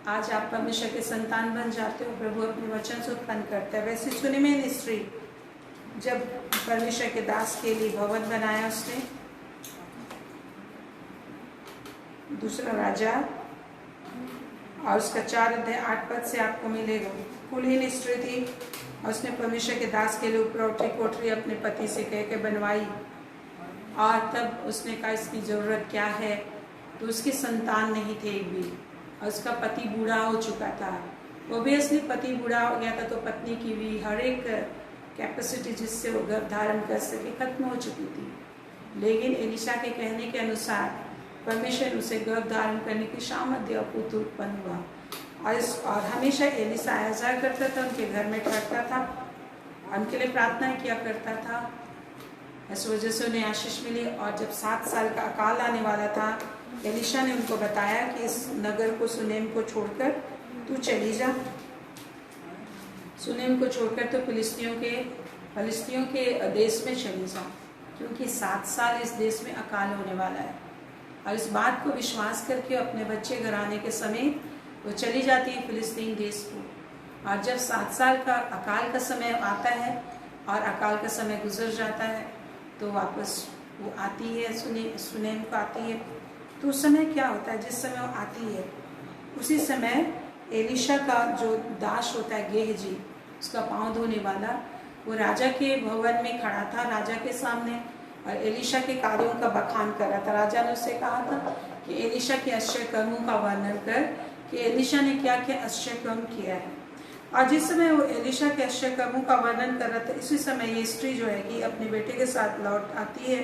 आज आप परमेश्वर के संतान बन जाते हो, प्रभु अपने वचन से उत्पन्न करता है। वैसे सुनिमेन स्त्री जब परमेश्वर के दास के लिए भवन बनाया उसने, दूसरा राजा और उसका 4 अध्याय 8 पद से आपको मिलेगा। कुलीन स्त्री थी और उसने परमेश्वर के दास के लिए उपरौठी कोठरी अपने पति से कह के बनवाई, और तब उसने कहा इसकी ज़रूरत क्या है, तो उसकी संतान नहीं थे एक भी, और उसका पति बूढ़ा हो चुका था। ओबियसली पति बूढ़ा हो गया था तो पत्नी की भी हर एक कैपेसिटी जिससे वो गर्भ धारण कर सके खत्म हो चुकी थी। लेकिन एलिशा के कहने के अनुसार परमेश्वर उसे गर्भ धारण करने की सामर्थ्य और पुत्र उत्पन्न हुआ, और हमेशा एलिशा आया जाया करता था, उनके घर में ठहरता था, उनके लिए प्रार्थना किया करता था। इस वजह से उन्हें आशीष मिली। और जब 7 साल का अकाल आने वाला था, एलिशा ने उनको बताया कि इस नगर को, सुनेम को छोड़कर तू चली जा, सुनेम को छोड़कर तो फिलिस्तियों के देश में चली जा, क्योंकि 7 साल इस देश में अकाल होने वाला है। और इस बात को विश्वास करके अपने बच्चे घराने के समेत वो चली जाती है फिलिस्तीन देश को। और जब 7 साल का अकाल का समय आता है और अकाल का समय गुजर जाता है, तो वापस वो आती है, सुनेम को आती है। तो उस समय क्या होता है, जिस समय वो आती है उसी समय एलिशा का जो दास होता है, गेहजी, उसका पाँव धोने वाला, वो राजा के भवन में खड़ा था, राजा के सामने, और एलिशा के कार्यों का बखान कर रहा था। राजा ने उससे कहा था कि एलिशा के आश्चर्य कर्मों का वर्णन कर कि एलिशा ने क्या क्या आश्चर्य कर्म किया है। और जिस समय वो एलिशा के आश्चर्य कर्मों का वर्णन कर रहा था, इसी समय ये स्त्री जो है कि अपने बेटे के साथ लौट आती है,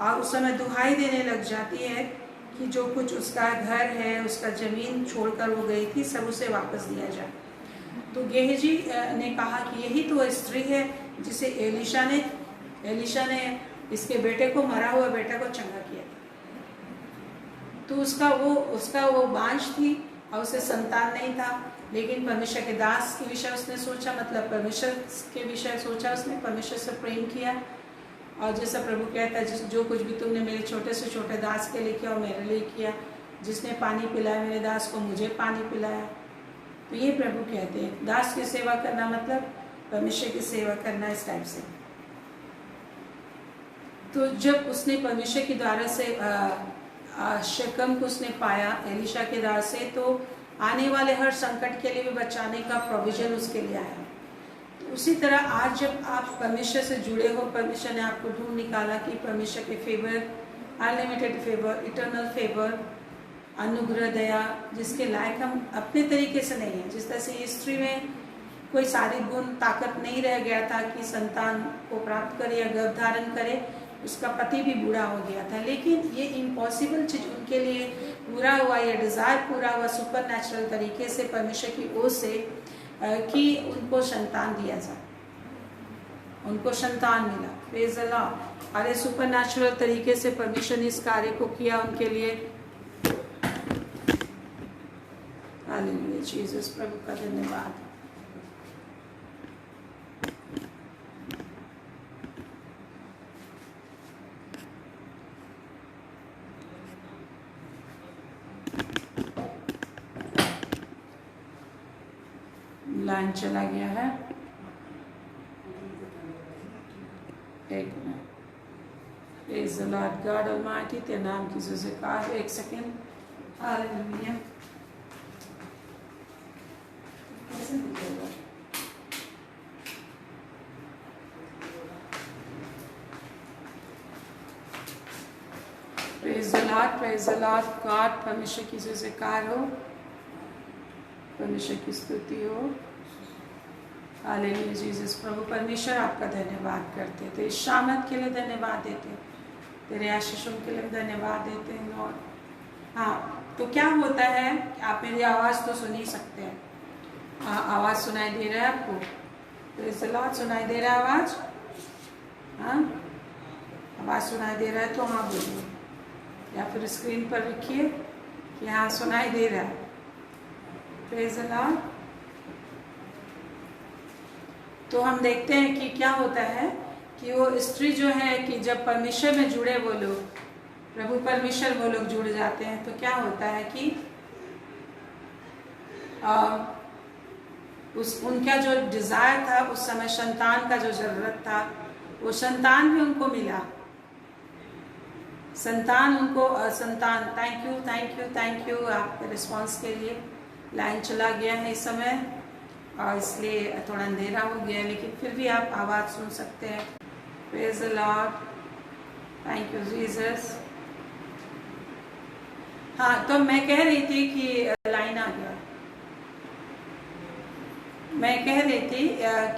और उस समय दुहाई देने लग जाती है कि जो कुछ उसका घर है, उसका ज़मीन छोड़कर वो गई थी, सब उसे वापस दिया जाए। तो गेहजी ने कहा कि यही तो स्त्री है जिसे एलिशा ने इसके बेटे को, मरा हुआ बेटे को चंगा किया। तो उसका वो बांझ थी और उसे संतान नहीं था, लेकिन परमेश्वर के दास के विषय उसने सोचा, मतलब परमेश्वर के विषय सोचा उसने, परमेश्वर से प्रेम किया। और जैसा प्रभु कहता है, जो कुछ भी तुमने मेरे छोटे से छोटे दास के लिए किया और मेरे लिए किया, जिसने पानी पिलाया मेरे दास को, मुझे पानी पिलाया। तो ये प्रभु कहते हैं, दास की सेवा करना मतलब परमेश्वर की सेवा करना, इस टाइप से। तो जब उसने परमेश्वर के द्वारा से शक्म को उसने पाया एलिशा के द्वारा से, तो आने वाले हर संकट के लिए भी बचाने का प्रोविजन उसके लिए आया। उसी तरह आज जब आप परमेश्वर से जुड़े हो, परमेश्वर ने आपको ढूंढ निकाला कि परमेश्वर के favour, unlimited favour, eternal favour, अनुग्रह, दया, जिसके लायक हम अपने तरीके से नहीं है। जिस तरह से स्त्री में कोई शारीरिक गुण, ताकत नहीं रह गया था कि संतान को प्राप्त करे या गर्भ धारण करे, उसका पति भी बूढ़ा हो गया था, लेकिन ये इम्पॉसिबल चीज उनके लिए पूरा हुआ, ये डिजायर पूरा हुआ सुपर नेचुरल तरीके से परमेश्वर की ओर से कि उनको संतान दिया जाए, उनको संतान मिला। Praise the Lord. अरे सुपर नेचुरल तरीके से परमेश्वर ने इस कार्य को किया उनके लिए। हालेलुया जीसस, प्रभु का धन्यवाद। लाइन चला गया है, एक minute. Praise the lord God almighty, तेरे नाम की जयकार। एक सेकेंड। हालेलुया। कैसे निकलेगा? Praise the lord, praise the lord God. परमेश्वर की जयकार हो, परमेश्वर की स्तुति हो। Hallelujah Jesus. प्रभु परमेश्वर आपका धन्यवाद करते हैं, तेरी शामत के लिए धन्यवाद देते हैं, तेरे आशीषों के लिए धन्यवाद देते हैं लॉर्ड। हाँ, तो क्या होता है, आप मेरी आवाज़ तो सुन ही सकते हैं। आवाज़ सुनाई दे रहा है आपको? Praise the Lord. सुनाई दे रहा है आवाज़? हाँ, आवाज़ सुनाई दे रहा है तो हाँ बोलिए, या फिर स्क्रीन पर लिखिए कि हाँ सुनाई दे रहा है। Praise the Lord. तो हम देखते हैं कि क्या होता है कि वो स्त्री जो है कि जब परमेश्वर में जुड़े वो लोग, प्रभु परमेश्वर वो लोग जुड़ जाते हैं, तो क्या होता है कि उनका जो डिज़ायर था उस समय, संतान का जो ज़रूरत था, वो संतान भी उनको मिला। संतान उनको संतान। Thank you thank you thank you आपके रिस्पांस के लिए। लाइन चला गया है इस समय और इसलिए थोड़ा अंधेरा हो गया, लेकिन फिर भी आप आवाज़ सुन सकते हैं। Praise the lord, thank you Jesus. हाँ, तो मैं कह रही थी कि लाइन आ गया। मैं कह रही थी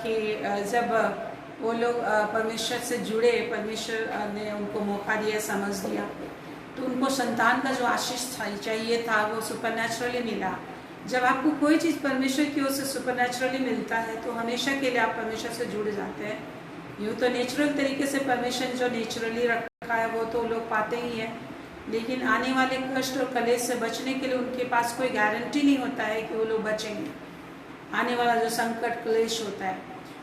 कि जब वो लोग परमेश्वर से जुड़े, परमेश्वर ने उनको मौका दिया, समझ दिया, तो उनको संतान का जो आशीष चाहिए था वो सुपरनैचुरली मिला। जब आपको कोई चीज़ परमेश्वर की ओर से सुपरनैचुरली मिलता है तो हमेशा के लिए आप परमेश्वर से जुड़ जाते हैं। यूँ तो नेचुरल तरीके से परमेश्वर जो नेचुरली रखा है वो तो लोग पाते ही हैं, लेकिन आने वाले कष्ट और कलेश से बचने के लिए उनके पास कोई गारंटी नहीं होता है कि वो लोग बचेंगे, आने वाला जो संकट क्लेश होता है।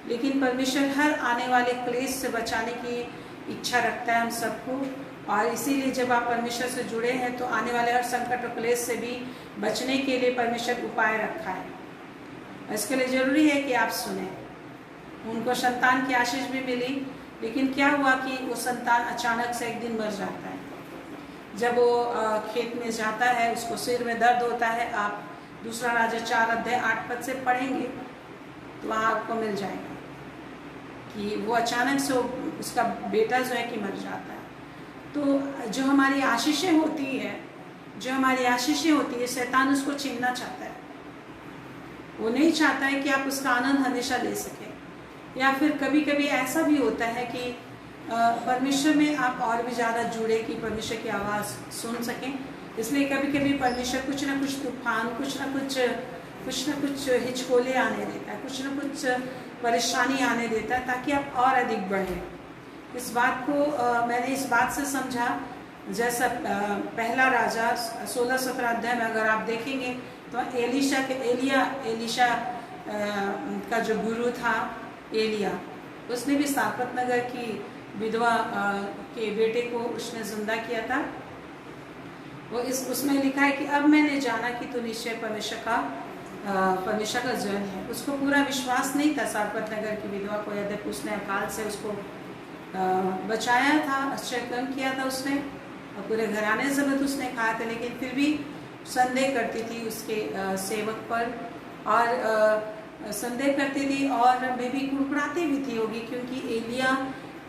लेकिन परमेश्वर हर आने वाले क्लेश से बचाने की इच्छा रखता है हम सबको, और इसीलिए जब आप परमेश्वर से जुड़े हैं तो आने वाले हर संकट और क्लेश से भी बचने के लिए परमेश्वर उपाय रखा है। इसके लिए ज़रूरी है कि आप सुने। उनको संतान की आशीष भी मिली, लेकिन क्या हुआ कि वो संतान अचानक से एक दिन मर जाता है। जब वो खेत में जाता है, उसको सिर में दर्द होता है। आप दूसरा राजा 4:8 से पढ़ेंगे तो वहाँ आपको मिल जाएगा कि वो अचानक से उसका बेटा जो है कि मर जाता है। तो जो हमारी आशीषें होती है, शैतान उसको छीनना चाहता है। वो नहीं चाहता है कि आप उसका आनंद हमेशा ले सकें। या फिर कभी कभी ऐसा भी होता है कि परमेश्वर में आप और भी ज़्यादा जुड़े कि परमेश्वर की आवाज़ सुन सकें। इसलिए कभी कभी परमेश्वर कुछ ना कुछ तूफान, कुछ ना कुछ हिचकोले आने देता है, कुछ ना कुछ परेशानी आने देता है, ताकि आप और अधिक बढ़ें। इस बात को मैंने इस बात से समझा, जैसा पहला राजा 16-17 अध्याय में अगर आप देखेंगे तो एलिशा का जो गुरु था एलिया, उसने भी सारपत नगर की विधवा के बेटे को उसने जिंदा किया था। वो उसमें लिखा है कि अब मैंने जाना कि तू निश्चय परमेश्वर का जन है। उसको पूरा विश्वास नहीं था सारपत नगर की विधवा को, यद्यपि उसने अकाल से उसको बचाया था, आश्चर्य कर्म किया था उसने, और पूरे घराने ज़बत उसने खाया था, लेकिन फिर भी संदेह करती थी उसके सेवक पर। और संदेह करती थी और मे भी कुड़कुड़ाती भी थी होगी, क्योंकि एलिया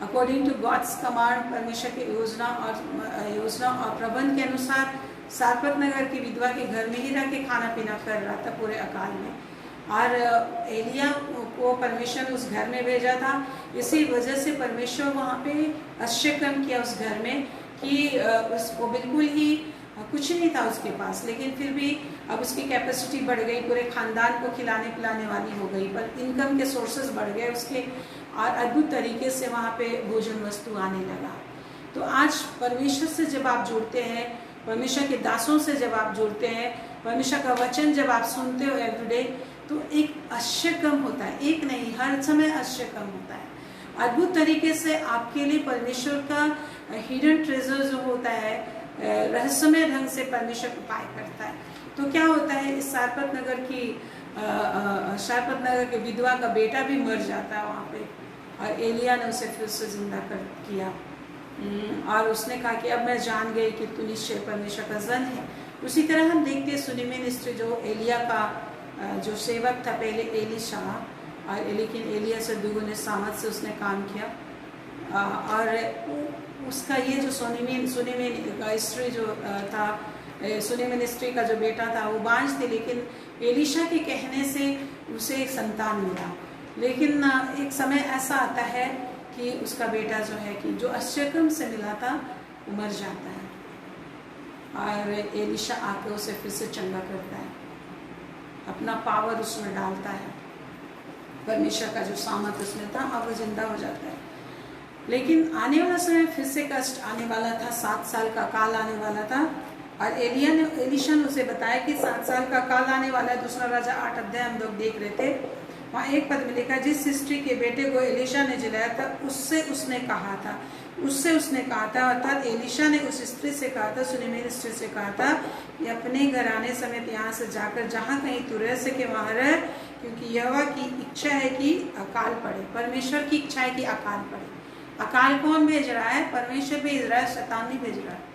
अकॉर्डिंग टू गॉड्स कमांड, परमेश्वर की योजना और प्रबंध के अनुसार सारपत नगर की विधवा के घर में ही रह के खाना पीना कर रहा था पूरे अकाल में। और एलिया को परमेश्वर ने उस घर में भेजा था। इसी वजह से परमेश्वर वहाँ पे आश्चर्य कर्म किया उस घर में कि उसको बिल्कुल ही कुछ नहीं था उसके पास, लेकिन फिर भी अब उसकी कैपेसिटी बढ़ गई, पूरे खानदान को खिलाने पिलाने वाली हो गई, पर इनकम के सोर्सेज बढ़ गए उसके और अद्भुत तरीके से वहाँ पे भोजन वस्तु आने लगा। तो आज परमेश्वर से जब आप जुड़ते हैं, परमेश्वर के दासों से जब आप जुड़ते हैं, परमेश्वर का वचन जब आप सुनते हो एवरीडे, तो एक आश्चर्य कम होता है, एक नहीं हर समय आश्चर्य कम होता है। अद्भुत तरीके से आपके लिए परमेश्वर का हिडन ट्रेजर जो होता है, रहस्यमय ढंग से परमेश्वर उपाय करता है। तो क्या होता है, इस सारपत नगर के विधवा का बेटा भी मर जाता है वहाँ पे, और एलिया ने उसे फिर से जिंदा कर किया और उसने कहा कि अब मैं जान गई कि तू निश्चय परमेश्वर का जन है। उसी तरह हम देखते हैं सुनिमी स्त्री जो एलिया का जो सेवक था पहले एलीशा, और लेकिन एलिया से दुगुने सामर्थ से उसने काम किया और उसका ये जो सुनिमी स्त्री जो था, सुनिमी स्त्री का जो बेटा था वो बांझ थी, लेकिन एलीशा के कहने से उसे एक संतान मिला। लेकिन एक समय ऐसा आता है कि उसका बेटा जो है कि जो आश्चर्यक्रम से मिला था वो मर जाता है, और एलीशा आके उसे फिर से चंगा करता है, अपना पावर उसमें डालता है, परमेश्वर का जो सामर्थ उसमें था, और वो जिंदा हो जाता है। लेकिन आने वाला समय फिर से कष्ट आने वाला था, 7 साल का काल आने वाला था, और एलीशा ने उसे बताया कि 7 साल का काल आने वाला है। दूसरा राजा 8 अध्याय हम लोग देख रहे थे, वहाँ एक पद में लिखा, जिस स्त्री के बेटे को एलीशा ने जलाया था उससे उसने कहा था, अर्थात एलीशा ने उस स्त्री से कहा था, सुनिमी स्त्री से कहा था कि अपने घराने समेत यहाँ से जाकर जहाँ कहीं तू रह सके वहाँ रह, क्योंकि यहोवा की इच्छा है कि अकाल पड़े। परमेश्वर की इच्छा है कि अकाल पड़े। अकाल कौन भेज रहा है? परमेश्वर भेज रहा है, शैतान नहीं भेज रहा है।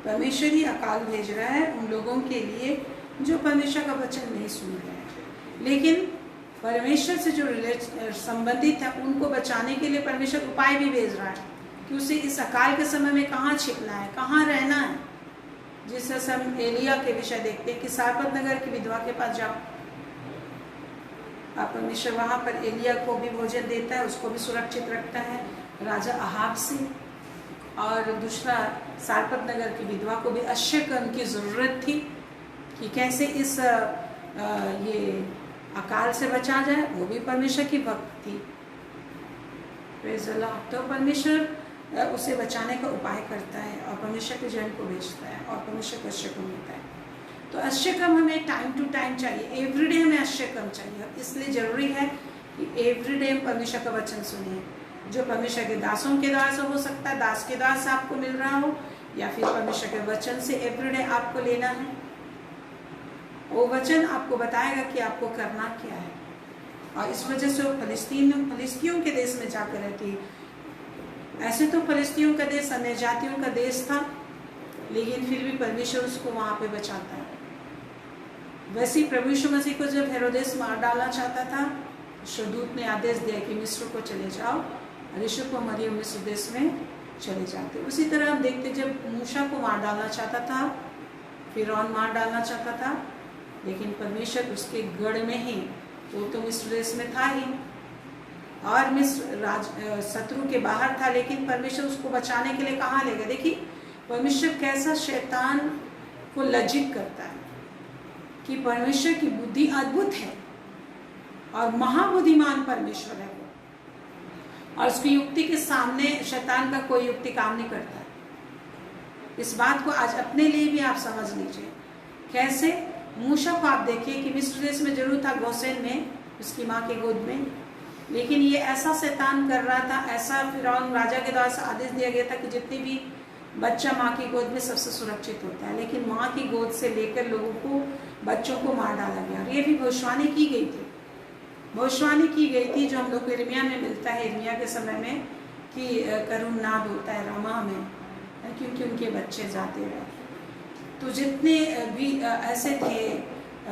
परमेश्वर ही अकाल भेज रहा है उन लोगों के लिए जो परमेश्वर का वचन नहीं सुन रहे हैं, लेकिन परमेश्वर से जो संबंधित है उनको बचाने के लिए परमेश्वर उपाय भी भेज रहा है कि उसे इस अकाल के समय में कहाँ छिपना है, कहाँ रहना है। जिस तरह हम एलिया के विषय देखते हैं कि सारपत नगर की विधवा के पास जाओ, परमेश्वर वहाँ पर एलिया को भी भोजन देता है, उसको भी सुरक्षित रखता है राजा अहाब से। और दूसरा, सारपत नगर की विधवा को भी आश्चर्य कर्म की जरूरत थी कि कैसे इस ये अकाल से बचा जाए, वो भी परमेश्वर की भक्त थी। Praise the Lord. तो परमेश्वर उसे बचाने का उपाय करता है और परमेश्वर के जन को भेजता है और परमेश्वर को आश्चर्य कर्म होता है। तो आश्चर्य कर्म हमें टाइम टू टाइम चाहिए, एवरीडे हमें आश्चर्य कर्म चाहिए। इसलिए जरूरी है कि एवरीडे परमेश्वर का वचन सुनिए, जो परमेश्वर के दासों के दास हो सकता है, दास के दास आपको मिल रहा हो, या फिर परमेश्वर के वचन से एवरीडे आपको लेना है। वो वचन आपको बताएगा कि आपको करना क्या है। और इस वजह से वो फलिस्तियों के देश में जाकर रहती। ऐसे तो फलिस्तियों का देश अन्य जातियों का देश था, लेकिन फिर भी परमेश्वर उसको वहाँ पे बचाता है। वैसे ही प्रभु यीशु मसीह को जब हेरोदेस मार डालना चाहता था, स्वदूत ने आदेश दिया कि मिस्र को चले जाओ, और यीशु को मरियम मिस्र देश में चले जाते। उसी तरह हम देखते जब मूसा को मार डालना चाहता था, फिरौन मार डालना चाहता था, लेकिन परमेश्वर उसके गढ़ में ही, वो तो मिस्र देश में था ही और मिस्र शत्रु के बाहर था, लेकिन परमेश्वर उसको बचाने के लिए कहाँ ले गए। देखिए परमेश्वर कैसा शैतान को लज्जित करता है कि परमेश्वर की बुद्धि अद्भुत है और महाबुद्धिमान परमेश्वर है वो, और उसकी युक्ति के सामने शैतान का कोई युक्ति काम नहीं करता। इस बात को आज अपने लिए भी आप समझ लीजिए। कैसे मूसा को आप देखिए कि मिस्र देश में जरूर था, गोसेन में उसकी माँ के गोद में, लेकिन ये ऐसा शैतान कर रहा था, ऐसा फिरौन राजा के द्वारा से आदेश दिया गया था कि जितने भी बच्चा माँ की गोद में सबसे सुरक्षित होता है, लेकिन माँ की गोद से लेकर लोगों को, बच्चों को मार डाला गया। और ये भी भविष्यवाणी की गई थी, भविष्यवाणी की गई थी जो हम लोग को इर्मिया में मिलता है, इर्मिया के समय में, कि करुण नाद होता है रामा में, क्योंकि उनके बच्चे जाते रहे। तो जितने भी ऐसे थे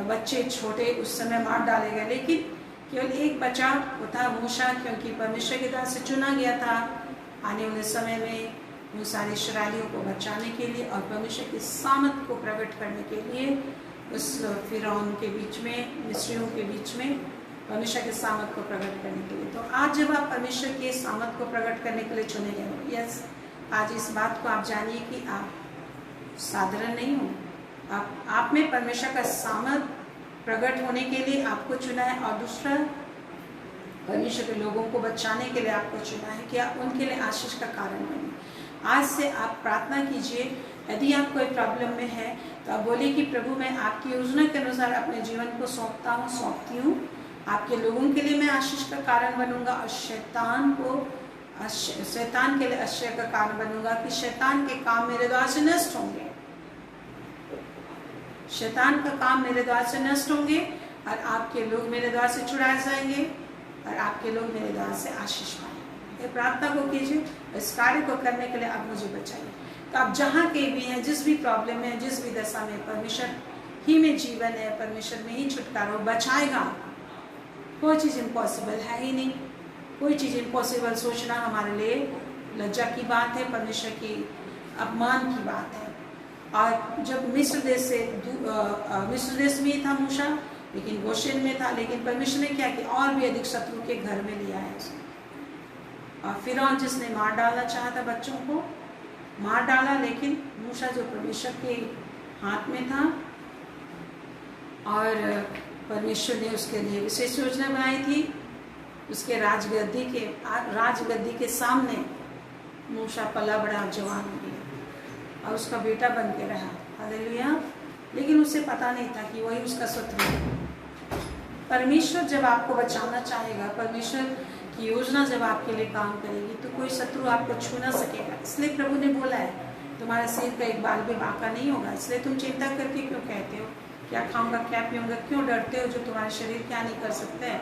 बच्चे छोटे उस समय मार डाले गए, लेकिन केवल एक बचा वो था मूसा, क्योंकि परमेश्वर के दास से चुना गया था आने वाले समय में उन सारे इस्राएलियों को बचाने के लिए और परमेश्वर की सामर्थ को प्रकट करने के लिए उस फिरौन के बीच में, मिस्रियों के बीच में परमेश्वर के सामर्थ को प्रकट करने के लिए। तो आज जब आप परमेश्वर के सामर्थ को प्रकट करने के लिए चुने गए हो, यस, आज इस बात को आप जानिए कि आप साधारण नहीं हो, आप में परमेश्वर का सामर्थ प्रकट होने के लिए आपको चुना है, और दूसरा परमेश्वर के लोगों को बचाने के लिए आपको चुना है कि आप उनके लिए आशीष का कारण बने। आज से आप प्रार्थना कीजिए, यदि आप कोई प्रॉब्लम में है तो आप बोलिए कि प्रभु मैं आपकी योजना के अनुसार अपने जीवन को सौंपती हूँ, आपके लोगों के लिए मैं आशीष का कारण बनूंगा और शैतान के लिए आश्चर्य का कारण बनूंगा कि शैतान के काम मेरे द्वारा से नष्ट होंगे, शैतान का काम मेरे द्वारा से नष्ट होंगे और आपके लोग मेरे द्वारा से छुड़ाए जाएंगे और आपके लोग मेरे द्वारा से आशीष पाएंगे। ये प्रार्थना को कीजिए, इस कार्य को करने के लिए आप मुझे बचाइए। तो आप जहाँ कहीं भी हैं, जिस भी प्रॉब्लम में, जिस भी दशा में, परमेश्वर ही में जीवन है, परमेश्वर में ही छुटकारा बचाएगा। कोई चीज़ इम्पॉसिबल है ही नहीं, कोई चीज़ इम्पॉसिबल सोचना हमारे लिए लज्जा की बात है, परमेश्वर की अपमान की बात है। और जब मिस्र देश में ही था मूसा, लेकिन गोशेन में था, लेकिन परमेश्वर ने क्या किया, और भी अधिक शत्रु के घर में लिया है उसने। और फिरौन जिसने मार डालना चाहा था बच्चों को, मार डाला, लेकिन मूसा जो परमेश्वर के हाथ में था और परमेश्वर ने उसके लिए विशेष योजना बनाई थी। उसके राजगद्दी के सामने मूसा पला बड़ा जवान हो गया और उसका बेटा बन के रहा, हालेलुया। लेकिन उसे पता नहीं था कि वही उसका शत्रु है। परमेश्वर जब आपको बचाना चाहेगा, परमेश्वर की योजना जब आपके लिए काम करेगी, तो कोई शत्रु आपको छू ना सकेगा। इसलिए प्रभु ने बोला है, तुम्हारा सिर का एक बाल भी बांका नहीं होगा। इसलिए तुम चिंता करके क्यों कहते हो, क्या खाऊंगा, क्या पीऊंगा, क्यों डरते हो जो तुम्हारे शरीर क्या नहीं कर सकते हैं।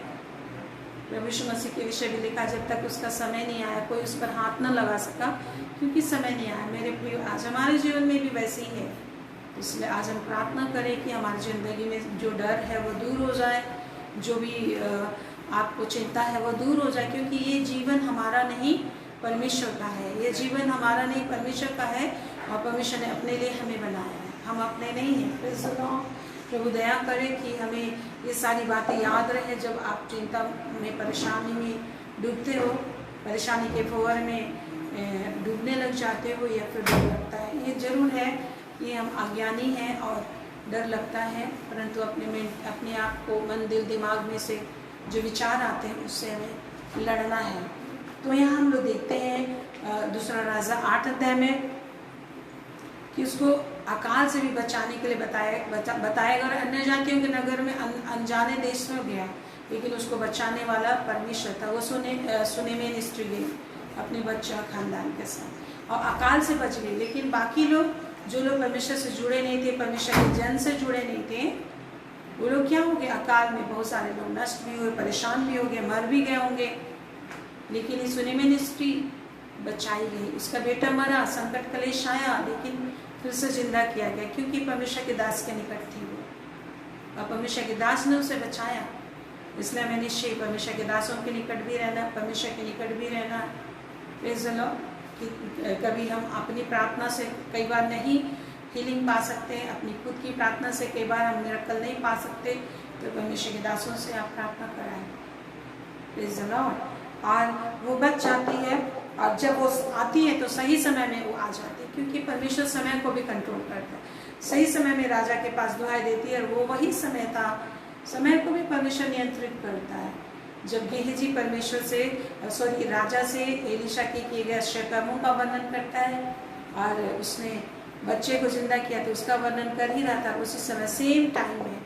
प्रभु यीशु मसीह के विषय भी लिखा, जब तक उसका समय नहीं आया कोई उस पर हाथ न लगा सका, क्योंकि समय नहीं आया। मेरे प्रिय, आज हमारे जीवन में भी वैसे ही है। इसलिए आज हम प्रार्थना करें कि हमारी ज़िंदगी में जो डर है वो दूर हो जाए, जो भी आपको चिंता है वो दूर हो जाए, क्योंकि ये जीवन हमारा नहीं परमेश्वर का है। ये जीवन हमारा नहीं परमेश्वर का है, और परमेश्वर ने अपने लिए हमें बनाया है, हम अपने नहीं हैं। Praise the lord. प्रभु दया करे कि हमें ये सारी बातें याद रहे जब आप चिंता में, परेशानी में डूबते हो, परेशानी के फव्वारे में डूबने लग जाते हो या फिर डर लगता है। ये जरूर है कि हम अज्ञानी हैं और डर लगता है, परंतु अपने आप को मन, दिल, दिमाग में से जो विचार आते हैं उससे हमें लड़ना है। तो यहाँ हम लोग देखते हैं दूसरा राजा 8 अध्याय में कि उसको अकाल से भी बचाने के लिए बताएगा। और अन्य जातियों के नगर में अनजाने देश में गया, लेकिन उसको बचाने वाला परमेश्वर था। वो सुनेमेन स्त्री गई अपने बच्चा खानदान के साथ और अकाल से बच गई। लेकिन बाकी लोग, जो लोग परमेश्वर से जुड़े नहीं थे, परमेश्वर के जन से जुड़े नहीं थे, वो लोग क्या हो गए, अकाल में बहुत सारे लोग नष्ट भी हुए, परेशान भी हो गए, मर भी गए होंगे। लेकिन ये सुनेमेन स्त्री बचाई गई, उसका बेटा मरा, संकट कलेश आया, लेकिन फिर से जिंदा किया गया, क्योंकि परमेश्वर के दास के निकट थी वो, और परमेश्वर के दास ने उसे बचाया। इसलिए हमें निश्चय परमेश्वर के दासों के निकट भी रहना, परमेश्वर के निकट भी रहना। Praise the Lord. कि कभी हम अपनी प्रार्थना से कई बार नहीं हीलिंग पा सकते हैं, अपनी खुद की प्रार्थना से कई बार हम मिरेकल नहीं पा सकते, तो परमेश्वर के दासों से आप प्रार्थना कराएं। Praise the Lord. और वो बच जाती है, और जब वो आती है तो सही समय में वो आ जाती है, क्योंकि परमेश्वर समय को भी कंट्रोल करता है। सही समय में राजा के पास दुहाई देती है, और वो वही समय था। समय को भी परमेश्वर नियंत्रित करता है। जब गेहजी परमेश्वर से राजा से एलिशा के किए गए आश्चर्य कर्मों का वर्णन करता है, और उसने बच्चे को जिंदा किया तो उसका वर्णन कर ही रहा था। उसी समय सेम टाइम में,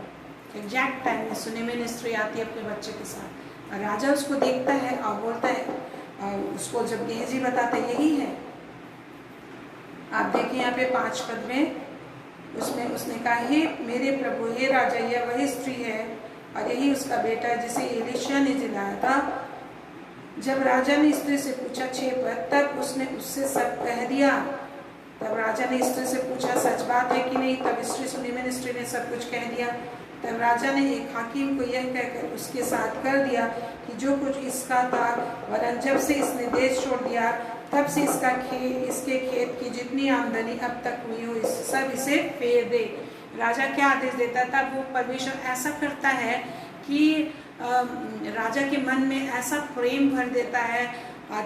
एग्जैक्ट टाइम में सुनेमेन स्त्री आती है अपने बच्चे के साथ, और राजा उसको देखता है और बोलता है, और उसको जब गेहजी बताता है यही है। आप देखिए यहाँ पे 5 पद में उसमें उसने कहा, हे मेरे प्रभु, हे राजा, यह वही स्त्री है और यही उसका बेटा है जिसे एलिशा ने जिलाया था। जब राजा ने स्त्री से पूछा 6 पद, तब उसने उससे सब कह दिया। तब राजा ने स्त्री से पूछा, सच बात है कि नहीं? तब स्त्री सुनेमेन स्त्री ने सब कुछ कह दिया। तब राजा ने एक हाकिम को यह कहकर उसके साथ कर दिया कि जो कुछ इसका था, वरन जब से इसने देश छोड़ दिया तब से इसके खेत की जितनी आमदनी अब तक हुई हो सब इसे फेर दे। राजा क्या आदेश देता था, वो परमेश्वर ऐसा करता है कि राजा के मन में ऐसा प्रेम भर देता है।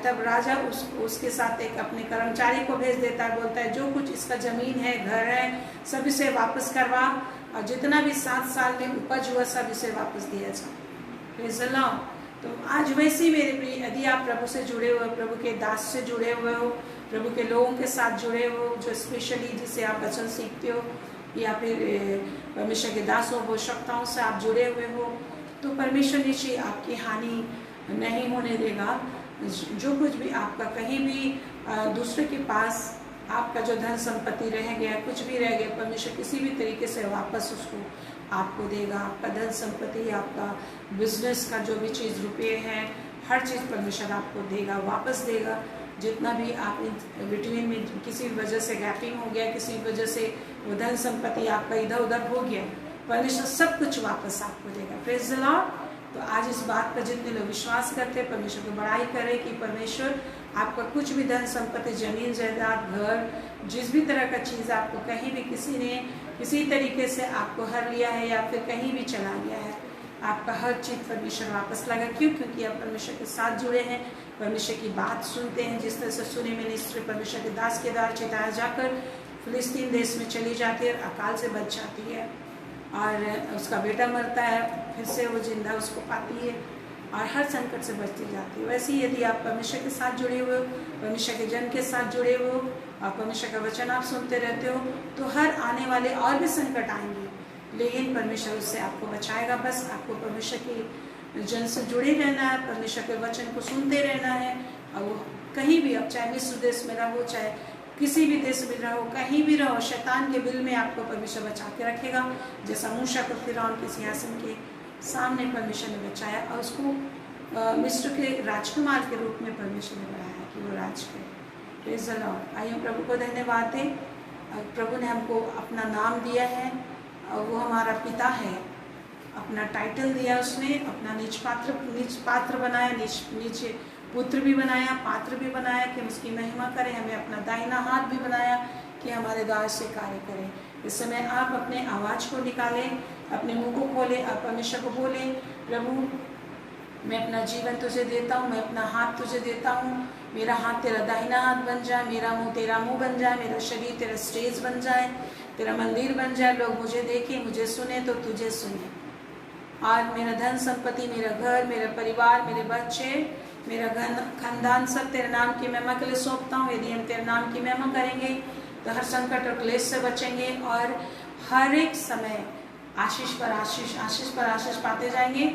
तब राजा उसके साथ एक अपने कर्मचारी को भेज देता है, बोलता है जो कुछ इसका जमीन है, घर है, सब इसे वापस करवा, और जितना भी 7 साल में उपज हुआ सब इसे वापस दिया जाए। Praise the Lord. तो आज वैसे ही मेरे प्रिय, यदि आप प्रभु से जुड़े हुए, प्रभु के दास से जुड़े हुए हो, प्रभु के लोगों के साथ जुड़े हो, जो स्पेशली जिससे आप वचन सीखते हो, या फिर परमेश्वर के दासों आवश्यकताओं से आप जुड़े हुए हो, तो परमेश्वर निश्चय आपकी हानि नहीं होने देगा। जो कुछ भी आपका कहीं भी दूसरे के पास आपका जो धन संपत्ति रह गया, कुछ भी रह गया, परमेश्वर किसी भी तरीके से वापस उसको आपको देगा। आपका धन संपत्ति, आपका बिजनेस का जो भी चीज़, रुपये हैं, हर चीज़ परमेश्वर आपको देगा, वापस देगा। जितना भी आप बिटवीन में किसी वजह से गैपिंग हो गया, किसी वजह से वो धन संपत्ति आपका इधर उधर हो गया, परमेश्वर सब कुछ वापस आपको देगा। Praise the Lord. तो आज इस बात पर जितने लोग विश्वास करते हैं, परमेश्वर की बड़ाई करें कि परमेश्वर आपका कुछ भी धन संपत्ति, जमीन जायदाद, घर, जिस भी तरह का चीज़ आपको कहीं भी किसी ने किसी तरीके से आपको हर लिया है या फिर कहीं भी चला गया है, आपका हर चीज़ परमेश्वर वापस लगा। क्यों? क्योंकि आप परमेश्वर के साथ जुड़े हैं, परमेश्वर की बात सुनते हैं। जिस तरह से सुनी मिनिस्ट्री परमेश्वर के दास के द्वारा चिताया जाकर फिलिस्तीन देश में चली जाती है, अकाल से बच जाती है, और उसका बेटा मरता है, फिर से वो जिंदा उसको पाती है, और हर संकट से बचती जाती है। वैसे ही यदि आप परमेश्वर के साथ जुड़े हुए हो, परमेश्वर के जन के साथ जुड़े हुए हो, और परमेश्वर का वचन आप सुनते रहते हो, तो हर आने वाले और भी संकट आएंगे, लेकिन परमेश्वर उससे आपको बचाएगा। बस आपको परमेश्वर के जन से जुड़े रहना है, परमेश्वर के वचन को सुनते रहना है। और वो कहीं भी, अब चाहे मिस्र देश में रहो, चाहे किसी भी देश में रहो, कहीं भी रहो, शैतान के बिल में आपको परमेश्वर बचा के रखेगा। जैसा मूसा को फिरौन के सिंहासन के सामने परमेश्वर ने बचाया, और उसको मिस्र के राजकुमार के रूप में परमेश्वर ने बनाया कि वो राज करे। Praise the Lord. आइए प्रभु को धन्यवाद दें। प्रभु ने हमको अपना नाम दिया है, और वो हमारा पिता है। अपना टाइटल दिया उसने, अपना निज पात्र बनाया, निज पुत्र भी बनाया, पात्र भी बनाया कि हम उसकी महिमा करें। हमें अपना दाहिना हाथ भी बनाया कि हमारे द्वार से कार्य करें। इस समय आप अपने आवाज़ को निकालें, अपने मुंह को खोलें, आप परमेश्वर को बोलें, प्रभु मैं अपना जीवन तुझे देता हूँ, मैं अपना हाथ तुझे देता हूँ। मेरा हाथ तेरा दाहिना हाथ बन जाए, मेरा मुंह तेरा मुंह बन जाए, मेरा शरीर तेरा स्टेज बन जाए, तेरा मंदिर बन जाए। लोग मुझे देखें, मुझे सुने तो तुझे सुने। आज मेरा धन संपत्ति, मेरा घर, मेरा परिवार, मेरे बच्चे, मेरा खानदान सब तेरे नाम की महिमा के लिए सौंपता हूँ। यदि हम तेरे नाम की महिमा करेंगे तो हर संकट और क्लेश से बचेंगे, और हर एक समय आशीष पर आशीष, आशीष पर आशीष पाते जाएंगे,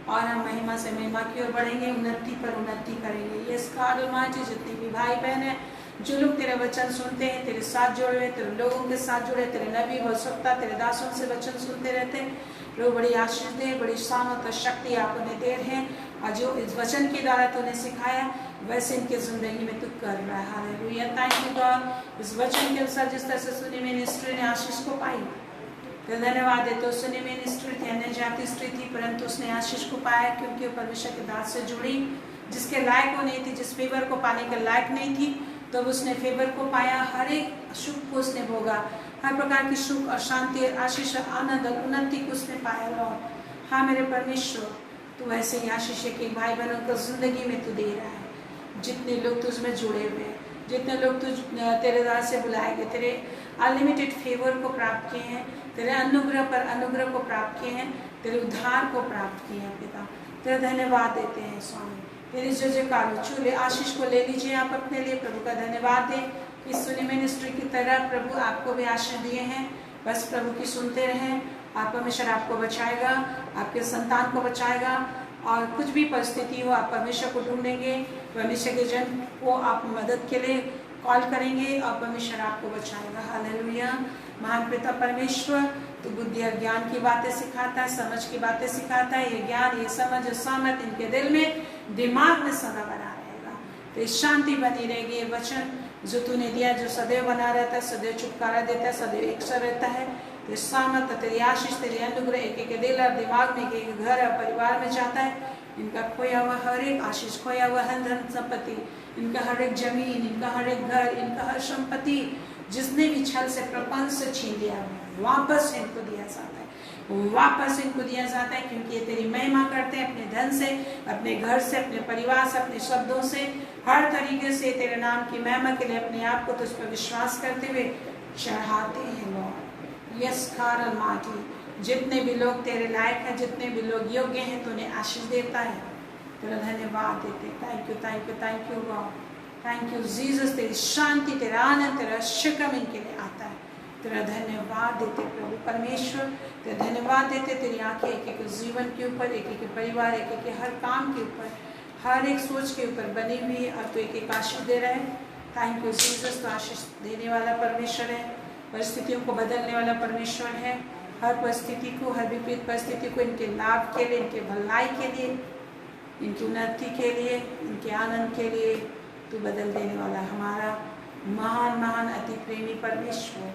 और हम महिमा से महिमा की ओर बढ़ेंगे, उन्नति पर उन्नति करेंगे। ये गॉड ऑलमाइटी, जितने भी भाई बहन हैं, जो लोग तेरे वचन सुनते हैं, तेरे साथ जुड़े हुए, तेरे लोगों के साथ जुड़े, तेरे नबी भविष्यवक्ता, तेरे दासों से वचन सुनते रहते हैं, लोग बड़ी आशीष दे, बड़ी सामर्थ और शक्ति आप उन्हें दे रहे हैं, और जो इस वचन के द्वारा तूने सिखाया वैसे इनकी जिंदगी में तू कर रहा है। Hallelujah, thank you God. इस वचन के अनुसार जिस तरह से सुनी मिनिस्ट्री ने आशीष को पाई, तो धन्यवाद है। तो सुनी मिनिस्ट्री थी, अन्य जाति स्त्री थी, परंतु उसने आशीष को पाया क्योंकि वो परमेश्वर के दास से जुड़ी। जिसके लायक वो नहीं थी, जिस फेवर को पाने के लायक नहीं थी, तो उसने फेवर को पाया। हर एक सुख को उसने भोगा, हर प्रकार की सुख और शांति और आशीष और आनंद और उन्नति को उसने पाया। लॉर्ड हाँ मेरे परमेश्वर, तू ऐसे ही आशीष के भाई बहनों को जिंदगी में तू दे रहा है। जितने लोग तुझ में जुड़े हुए हैं, जितने लोग तुझ तेरे द्वार से बुलाए गए, तेरे अनलिमिटेड फेवर को प्राप्त किए हैं, तेरे अनुग्रह पर अनुग्रह को प्राप्त किए हैं, तेरे उद्धार को प्राप्त किए हैं पिता, तेरा धन्यवाद देते हैं स्वामी। तेरी जय जयकार चूल्हे आशीष को ले लीजिए आप अपने लिए। प्रभु का धन्यवाद दें कि सुनी मिनिस्ट्री की तरह प्रभु आपको भी आशीष दिए हैं। बस प्रभु की सुनते रहें, आप परमेश्वर आपको बचाएगा, आपके संतान को बचाएगा, और कुछ भी परिस्थिति हो आप परमेश्वर को ढूंढेंगे, परमेश्वर के जन को आप मदद के लिए कॉल करेंगे, और परमेश्वर आपको बचाएगा। हालेलुया। महान पिता परमेश्वर, तो बुद्धि और ज्ञान की बातें सिखाता है, समझ की बातें सिखाता है। ये ज्ञान, ये समझ और सामर्थ इनके दिल में, दिमाग में सदा बना रहेगा, तो शांति बनी रहेगी। ये वचन जो तूने दिया, जो सदैव बना रहता है, सदैव छुटकारा देता है, सदैव एक सा रहता है, तेरे सामर्थ, तेरी आशीष, तेरी अनुग्रह एक एक दिल और दिमाग में, एक घर और परिवार में जाता है। इनका खोया हुआ हर एक आशीष, खोया हुआ हर धन संपत्ति, इनका हर एक जमीन, इनका हर एक घर, इनका हर संपत्ति जिसने भी छल से प्रपंच से छीन लिया वापस इनको दिया जाता है, वापस इनको दिया जाता है, क्योंकि ये तेरी महिमा करते हैं अपने धन से, अपने घर से, अपने परिवार से, अपने शब्दों से, हर तरीके से तेरे नाम की महिमा के लिए अपने आप को तुझ पर विश्वास करते हुए चढ़ाते हैं लॉर्ड। यस कारण माटी, जितने भी लोग तेरे लायक हैं, जितने भी लोग योग्य हैं, तो उन्हें आशीष देता है, तेरा धन्यवाद देते। Thank you, thank you, thank you God, thank you Jesus. तेरी शांति, तेरा आनंद, तेरा शिकम इनके लिए आता है, तेरा धन्यवाद देते प्रभु परमेश्वर, तेरा धन्यवाद देते। तेरी आंखें एक एक जीवन के ऊपर, एक एक परिवार, एक एक हर काम के ऊपर, हर एक सोच के ऊपर बनी हुई है, और तो एक एक आशीष दे रहा है। Thank you Jesus. तो आशीष देने वाला परमेश्वर है, परिस्थितियों को बदलने वाला परमेश्वर है। हर परिस्थिति को, हर विपरीत परिस्थिति को इनके लाभ के लिए, इनके भलाई के लिए, इनकी उन्नति के लिए, इनके आनंद के लिए तू बदल देने वाला हमारा महान महान अति प्रेमी परमेश्वर,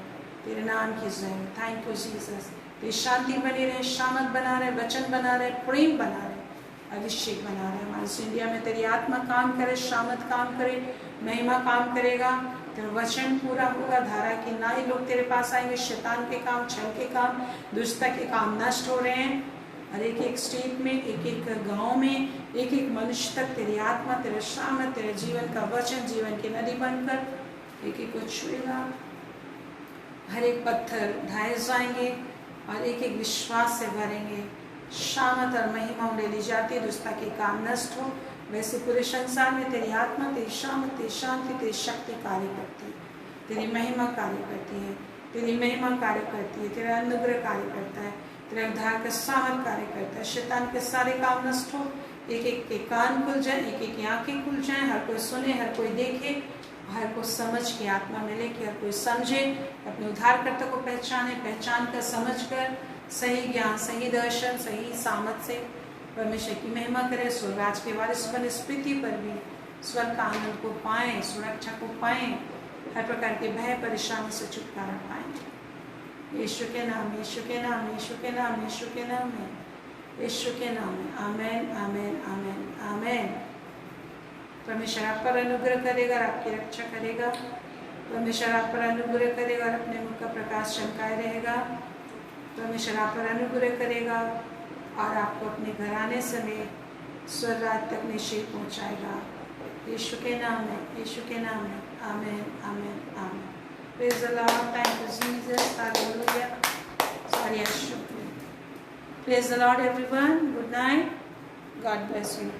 तेरे नाम की जय। Thank you Jesus. तेरी शांति बनी रहे, शामत बना रहे, वचन बना रहे, प्रेम बना रहे, अभिषेक बना रहे। हमारे इस इंडिया में तेरी आत्मा काम करे, शामत काम करे, महिमा काम करेगा, तेरा वचन पूरा होगा। धारा की ना ही लोग तेरे पास आएंगे, शैतान के काम, छल के काम, दुष्टता के काम नष्ट हो रहे हैं। और एक एक स्टेट में, एक एक गांव में, एक एक मनुष्य तक तेरी आत्मा, तेरा शामत, तेरे जीवन का वचन जीवन की नदी बनकर एक एक को छुएगा। हर एक पत्थर ढाए जाएंगे और एक एक विश्वास से भरेंगे। शामत और महिमा उन्हें ली जाती है, दुष्टता के काम नष्ट हो। वैसे पूरे संसार में तेरी आत्मा, तेरी शामत, तेरी शांति, तेरी शक्ति कार्य करती है, तेरी महिमा कार्य करती है, तेरी महिमा कार्य करती है, तेरा अनुग्रह कार्य करता है, तेरा उद्धार का सामर्थ कार्य करता है। शैतान के सारे काम नष्ट हो, एक एक के कान खुल जाए, एक एक की आंखें खुल जाएं, हर कोई सुने, हर कोई देखे, हर को समझ की आत्मा मिले, कि हर कोई समझे, अपने उद्धारकर्ता को पहचाने, पहचान कर, समझ कर, सही ज्ञान, सही दर्शन, सही सामर्थ से परमेश्वर की महिमा करे। स्वर्गाज के वारिस बने, इस पृथ्वी पर भी स्वर्ग का आनंद को पाएं, सुरक्षा को पाएं, हर प्रकार के भय परेशानी से छुटकारा पाएं। यीशु के नाम, यीशु के नाम, यीशु के नाम, यीशु के नाम में, यीशु के नाम में। आमेन, आमेन, आमेन, आमेन। परमेश्वर आप पर अनुग्रह करेगा और आपकी रक्षा करेगा। परमेश्वर आप पर अनुग्रह करेगा और अपने मुख का प्रकाश चमकाए रहेगा। परमेश्वर आप पर अनुग्रह करेगा और आपको अपने घराने समेत स्वर्ग राज तक निश्चय पहुंचाएगा। यीशु के नाम में, यीशु के नाम में। Amen, amen, amen. Praise the lord. Thank you Jesus. Hallelujah. सारी शुक्र। Praise the lord everyone. Good night. God bless you.